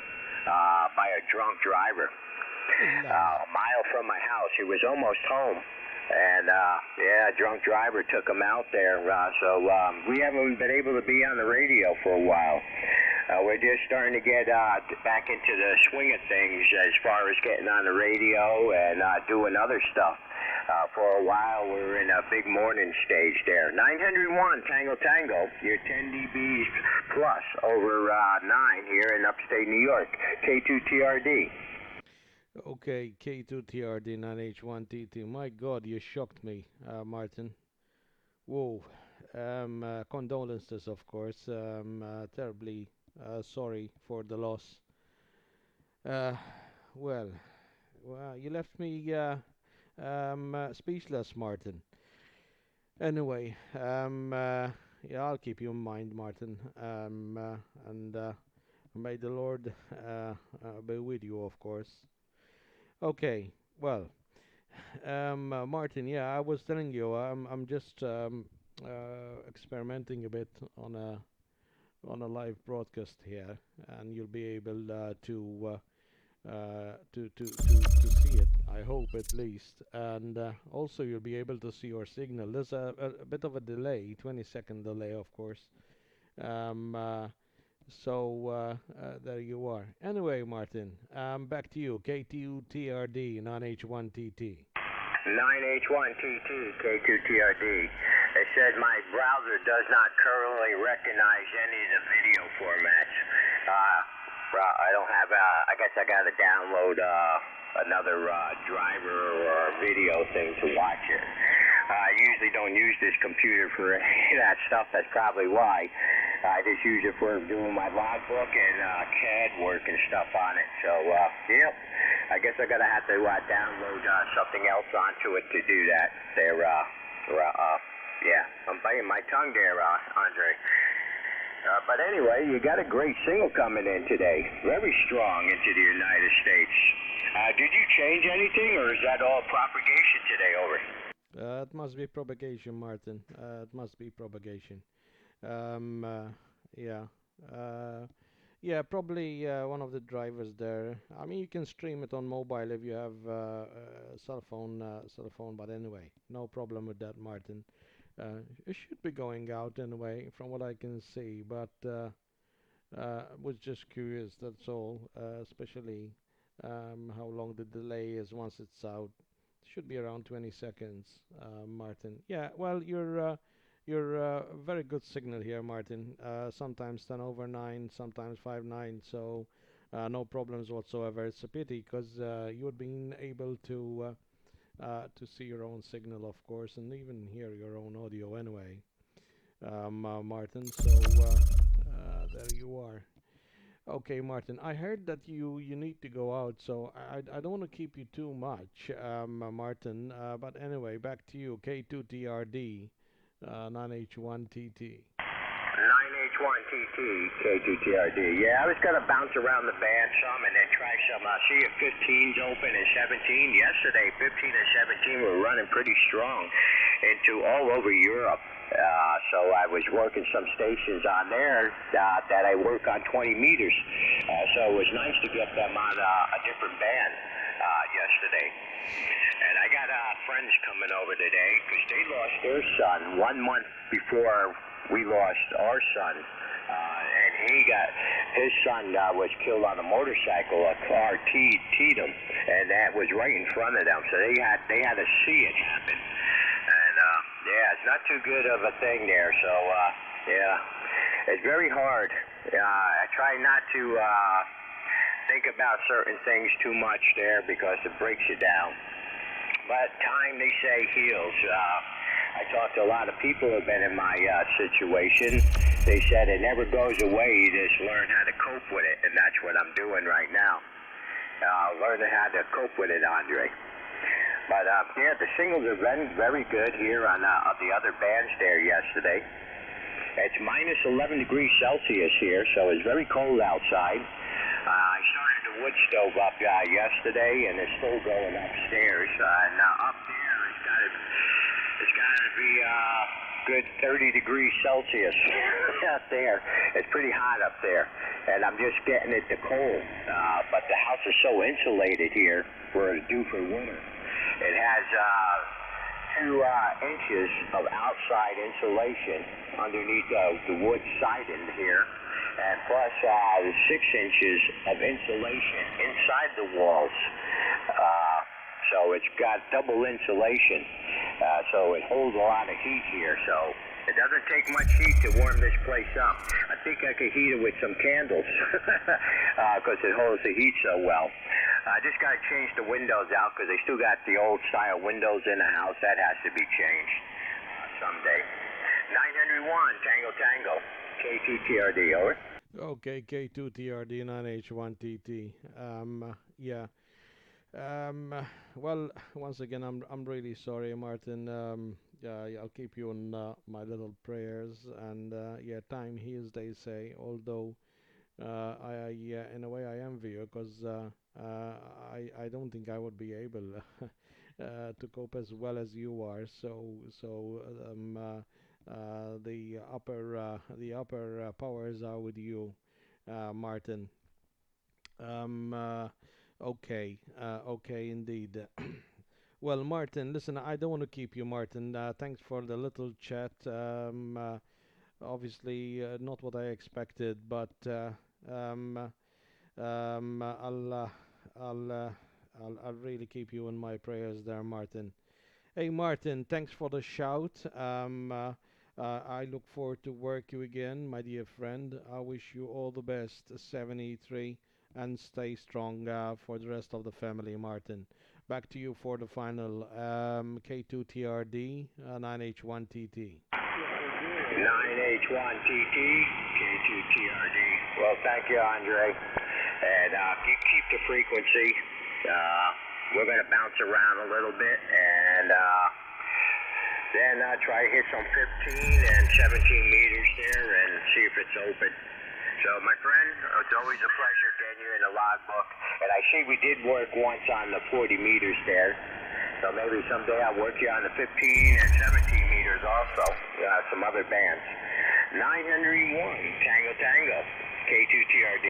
by a drunk driver. A mile from my house. He was almost home. And, yeah, a drunk driver took him out there. So we haven't been able to be on the radio for a while. We're just starting to get back into the swing of things as far as getting on the radio and doing other stuff. For a while, we were in a big morning stage there. 901 Tango Tango, you're 10 dBs plus over 9 here in upstate New York. K2TRD. Okay, K2TRD, 9H1TT. My God, you shocked me, Martin. Whoa, condolences, of course. Terribly sorry for the loss. Uh, well, you left me speechless, Martin. Anyway, yeah, I'll keep you in mind, Martin. And may the Lord be with you, of course. Okay, well, Martin, yeah, I was telling you, I'm just experimenting a bit on a live broadcast here, and you'll be able to see it. I hope at least, and also you'll be able to see your signal. There's a bit of a delay, 20-second delay, of course. Um, uh, there you are. Anyway, Martin, back to you. K2TRD, non-H1TT. 9H1TT, K2TRD. It said my browser does not currently recognize any of the video formats. I don't have, I guess I got to download another driver or video thing to watch it. I usually don't use this computer for any of that stuff. That's probably why. I just use it for doing my logbook and CAD work and stuff on it. So, yep. I guess I'm going to have to download something else onto it to do that. There, yeah, I'm biting my tongue there, Andre. But anyway, you got a great single coming in today. Very strong into the United States. Did you change anything, or is that all propagation today, over? It must be propagation, Martin. It must be propagation. Yeah. Yeah, probably one of the drivers there. I mean, you can stream it on mobile if you have cell phone. But anyway, no problem with that, Martin. It should be going out anyway, from what I can see. But was just curious. That's all. Especially how long the delay is once it's out. Should be around 20 seconds, Martin. Yeah. Well, you're very good signal here, Martin. Sometimes 10/9, sometimes 5/9, so no problems whatsoever. It's a pity because you would be able to see your own signal, of course, and even hear your own audio anyway, Martin. So there you are. Okay, Martin. I heard that you need to go out, so I don't want to keep you too much, Martin. But anyway, back to you. K2TRD. 9H1TT. 9H1TT, K2TRD. Yeah, I was going to bounce around the band some and then try some. See if 15's open and 17. Yesterday, 15 and 17 were running pretty strong into all over Europe. So I was working some stations on there that I work on 20 meters. So it was nice to get them on a different band yesterday. And I got friends coming over today because they lost their son 1 month before we lost our son. And his son was killed on a motorcycle. A car teed him, and that was right in front of them. So they had to see it happen. And yeah, it's not too good of a thing there. So yeah, it's very hard. I try not to think about certain things too much there because it breaks you down. But time, they say, heals. I talked to a lot of people who have been in my situation. They said it never goes away. You just learn how to cope with it, and that's what I'm doing right now. Learning how to cope with it, Andre. But yeah, the singles have been very good here on the other bands there yesterday. It's minus 11 degrees Celsius here, so it's very cold outside. I started the wood stove up yesterday, and it's still going upstairs. And up there, it's got to be good 30 degrees Celsius out there. It's pretty hot up there, and I'm just getting it to cold. But the house is so insulated here for it's due for winter. It has 2 inches of outside insulation underneath the wood siding here. And plus 6 inches of insulation inside the walls. So it's got double insulation. So it holds a lot of heat here. So it doesn't take much heat to warm this place up. I think I could heat it with some candles because it holds the heat so well. I just got to change the windows out because they still got the old style windows in the house. That has to be changed someday. 901, Tango Tango. K2TRD, over. Okay, K2TRD 9H1TT. Yeah. Well, once again, I'm really sorry, Martin. Yeah, I'll keep you in my little prayers, and yeah, time heals, they say. Although yeah, in a way, I envy you, because I don't think I would be able to cope as well as you are. The upper powers are with you, Martin. Okay, okay, indeed. Well, Martin, listen, I don't want to keep you, Martin. Thanks for the little chat. Obviously, not what I expected, but um, I'll really keep you in my prayers there, Martin. Hey, Martin, thanks for the shout. I look forward to work you again, my dear friend. I wish you all the best, 73, and stay strong for the rest of the family, Martin. Back to you for the final K2TRD 9H1TT. 9H1TT, K2TRD. Well, thank you, Andre. And you keep the frequency. We're going to bounce around a little bit, and then try to hit some 15 and 17 meters there and see if it's open. So, my friend, it's always a pleasure getting you in the logbook. And I see we did work once on the 40 meters there. So maybe someday I'll work you on the 15 and 17 meters also. Some other bands. 901, Tango Tango, K2TRD.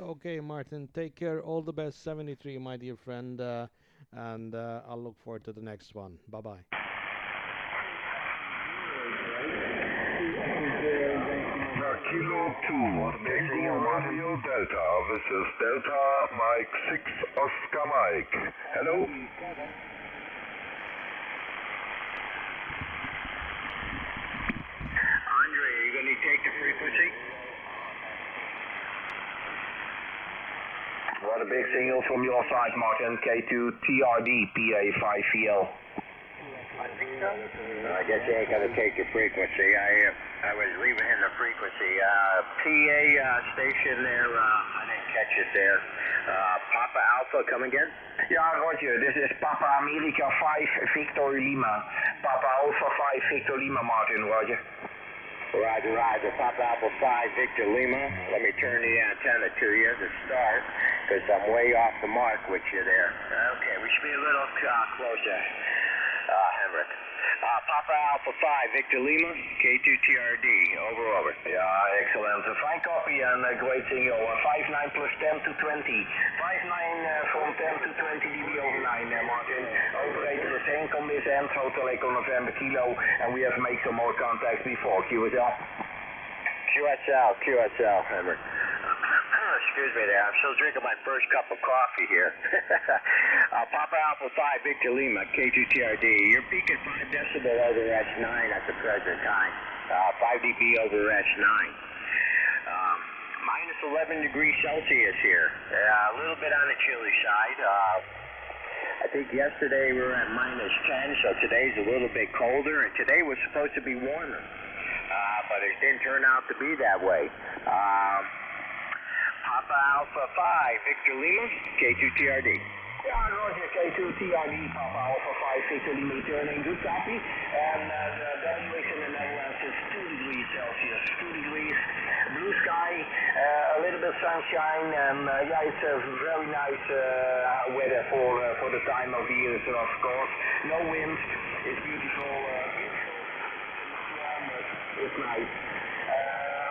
Okay, Martin, take care. All the best, 73, my dear friend. And I'll look forward to the next one. Bye-bye. Kilo 2, Tango Radio Delta. This is Delta Mike 6 Oscar Mike. Hello? Andre, are you going to take the frequency? What a big signal from your side, Martin. K2TRD, PA5VL. I think so. I guess you ain't going to take the frequency. I was leaving in the frequency. PA station there, I didn't catch it there. Papa Alpha, come again? Yeah, Roger. This is Papa America 5 Victor Lima. Papa Alpha 5 Victor Lima, Martin, Roger. Roger, Roger. Papa Alpha 5 Victor Lima. Let me turn the antenna to you to start, because I'm way off the mark with you there. Okay, we should be a little closer. Henrik. Papa Alpha 5 Victor Lima, K2TRD. Over. Yeah, excellent. A fine copy and a great signal. 59 plus 10 to 20. 59 from 10 to 20 dB over 9, Martin. Operator is Henk on this end, Hotel Echo November Kilo, and we have made some more contacts before. QSL. QSL, Henrik. Excuse me there, I'm still drinking my first cup of coffee here. Papa Alpha 5 Victor Lima, K2TRD. You're peaking 5 decibel over S9 at the present time. 5 dB over S9. Minus 11 degrees Celsius here. A little bit on the chilly side. I think yesterday we were at minus 10, so today's a little bit colder, and today was supposed to be warmer. But it didn't turn out to be that way. Papa Alpha 5 Victor Lima, K2TRD. Yeah, Roger, K2TRD, Papa Alpha 5 Victor Lima returning. Good copy. And the WX in the Netherlands is 2 degrees Celsius. 2 degrees, blue sky, a little bit sunshine, and yeah, it's a very nice weather for the time of the year, so of course. No wind, it's beautiful. It's nice.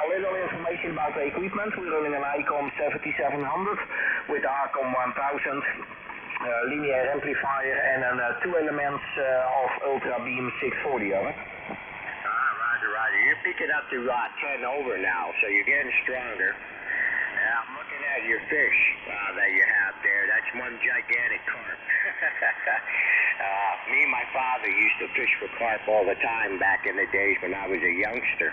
A little information about the equipment. We're running an ICOM 7700 with ARCOM 1000, linear amplifier, and then 2 elements of Ultra Beam 640 of it. Roger. You're picking up to 10 over now, so you're getting stronger. I'm looking at your fish that you have there. That's one gigantic carp. Me and my father used to fish for carp all the time back in the days when I was a youngster.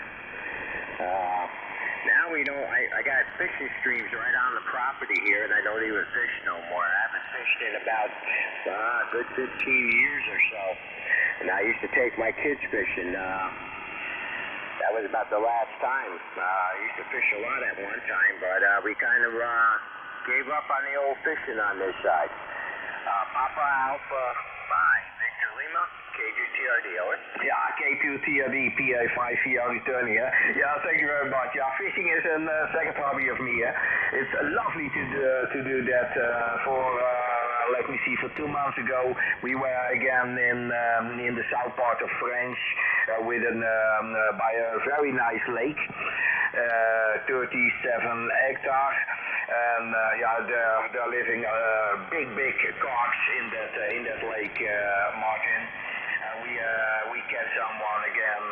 Now we don't, I got fishing streams right on the property here, and I don't even fish no more. I haven't fished in about a good 15 years or so. And I used to take my kids fishing. That was about the last time. I used to fish a lot at one time, but we kind of gave up on the old fishing on this side. Papa Alpha 5, Victor Lima, K2TRD, over. Yeah, K2TRD, PA5 VR return here. Yeah, thank you very much. Yeah, fishing is a second hobby of me. It's lovely to do that let me see, for 2 months ago we were again in the south part of France by a very nice lake, 37 hectares, and they're living big carps in that lake, Martin. We catch someone again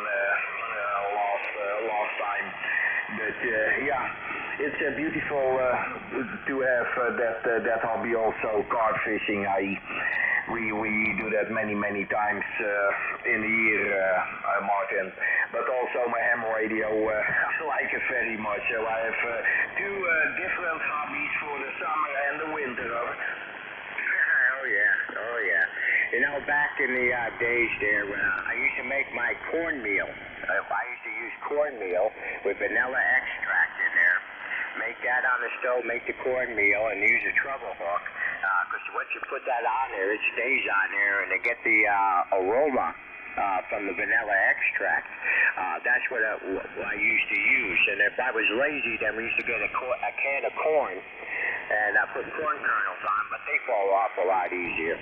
last time. But it's beautiful to have that hobby also, carp fishing. We do that many times in the year, Martin. But also my ham radio, I like it very much. So I have two different hobbies for the summer and the winter. Oh yeah. You know, back in the days there, I used to make my cornmeal. I used to use cornmeal with vanilla extract in there. Make that on the stove, make the cornmeal, and use a treble hook. Because once you put that on there, it stays on there, and to get the aroma from the vanilla extract. That's what I used to use. And if I was lazy, then we used to get a can of corn and put corn kernels on, but they fall off a lot easier.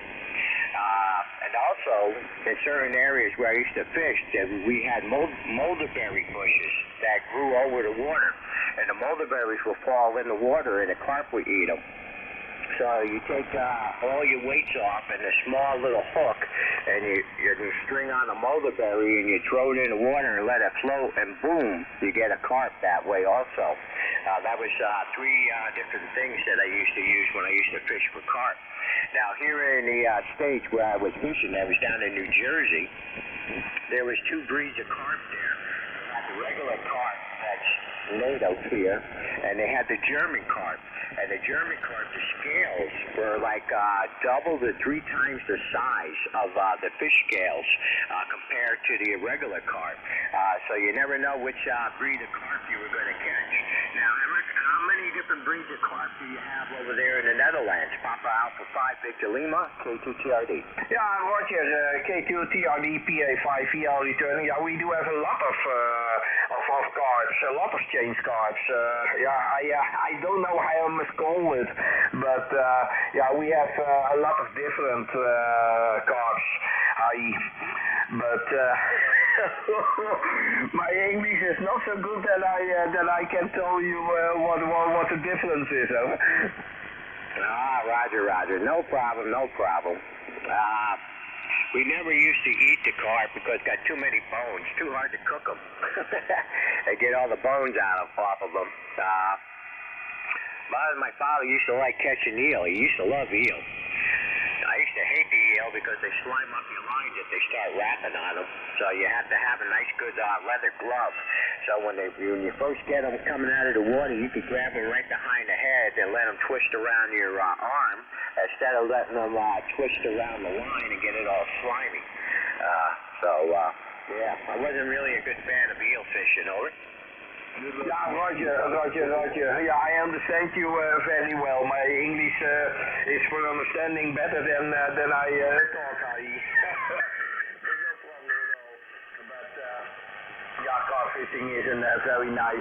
And also, in certain areas where I used to fish, we had mulberry bushes that grew over the water, and the mulberries will fall in the water, and the carp would eat them. So you take all your weights off and a small little hook, and you string on a mulberry, and you throw it in the water and let it float, and boom, you get a carp that way also. That was three different things that I used to use when I used to fish for carp. Now here in the States where I was fishing, I was down in New Jersey, there was two breeds of carp there. They had the regular carp that's native here, and they had the German carp. And the German carp, the scales were like double to 3 times the size of the fish scales compared to the irregular carp. So you never know which breed of carp you were going to catch. Now, how many different breeds of carp do you have over there in the Netherlands? Papa Alpha 5, Victor Lima, K2TRD. Yeah, Roger, K2TRD, PA5, VL return. Yeah, we do have a lot of carps, a lot of change carps. I don't know how I must call it, but we have a lot of different carps. But my English is not so good that I can tell you what the difference is. Roger. No problem. We never used to eat the carp because it's got too many bones. Too hard to cook them. They get all the bones off of them. My father used to like catching eel. He used to love eel. I used to hate the eel because they slime up your lines if they start wrapping on them. So you have to have a nice good leather glove. So when you first get them coming out of the water, you could grab them right behind the head and let them twist around your arm instead of letting them twist around the line and get it all slimy. I wasn't really a good fan of eel fishing, over. Yeah, Roger. Yeah, I understand you very well. My English is for understanding better than I talk. There's no problem at all. But carp fishing is a very nice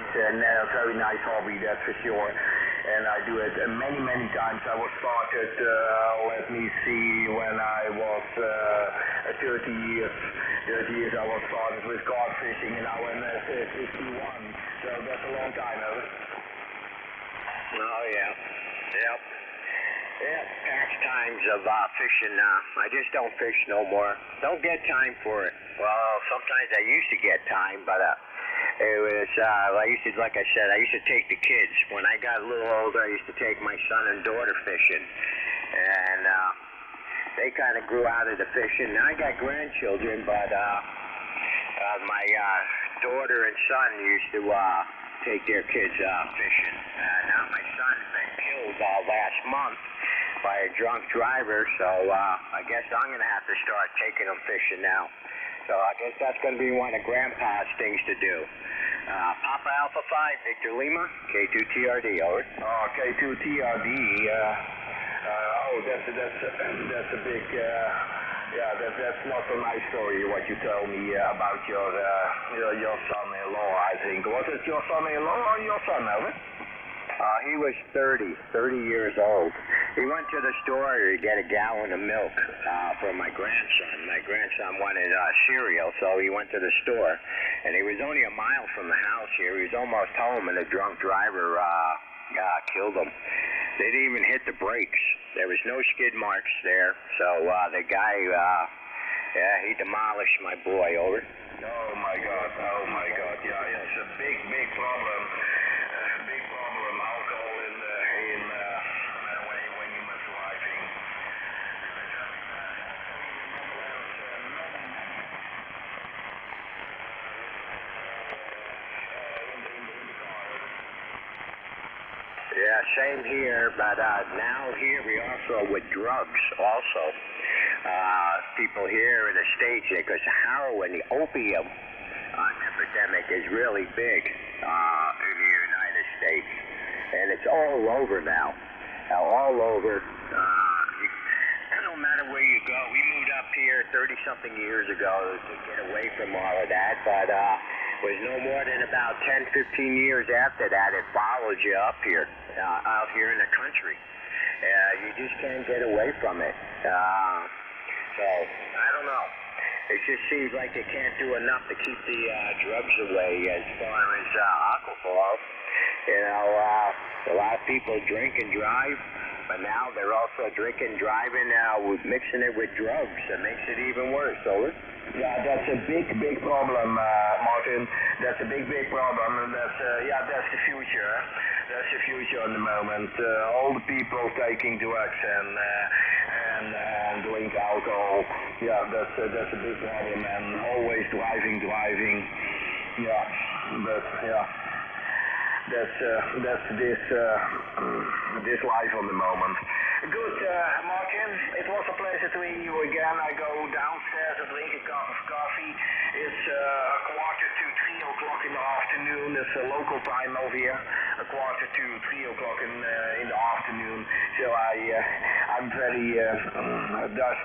hobby, that's for sure. And I do it many times. I was started, let me see, when I was 30 years I was started with carp fishing, and now I'm 51. So that's a long time, over. Oh, yeah. Yep. Yeah, past times of fishing. I just don't fish no more. Don't get time for it. Well, sometimes I used to get time, but it was, like I said, I used to take the kids. When I got a little older, I used to take my son and daughter fishing. And they kind of grew out of the fishing. Now I got grandchildren, but my daughter and son used to take their kids fishing. Now my son's been killed last month by a drunk driver, so I guess I'm going to have to start taking them fishing now. So I guess that's going to be one of Grandpa's things to do. Papa Alpha 5, Victor Lima, K2TRD, over. Oh, K2TRD. That's a big. That's not a nice story what you told me about your son-in-law. I think was it your son-in-law or your son, over? He was 30 years old. He went to the store to get a gallon of milk for my grandson. My grandson wanted cereal, so he went to the store. And he was only a mile from the house here. He was almost home, and a drunk driver killed him. They didn't even hit the brakes. There was no skid marks there. So the guy, he demolished my boy, over. Oh my God. Yeah, it's a big problem. Alcohol when you were driving. Yeah, same here, but now here we also with drugs also. People here in the States, because heroin, the opium epidemic is really big in the United States. And it's all over now. All over. No matter where you go. We moved up here 30-something years ago to get away from all of that, but it was no more than about 10, 15 years after that it followed you up here, out here in the country. You just can't get away from it. So, I don't know. It just seems like they can't do enough to keep the drugs away as far as alcohol. You know, a lot of people drink and drive, but now they're also drinking, driving, mixing it with drugs. It makes it even worse, over. Yeah, that's a big problem, Martin. That's a big problem, and that's the future. That's the future at the moment. All the people taking drugs and drink alcohol. Yeah, that's a big problem, and always driving. Yeah, but yeah. That's this life on the moment. Good, Martin. It was a pleasure to meet you again. I go downstairs and drink a cup of coffee. It's 2:45 in the afternoon. It's a local time over here. 2:45 in the afternoon. So I'm very thirsty.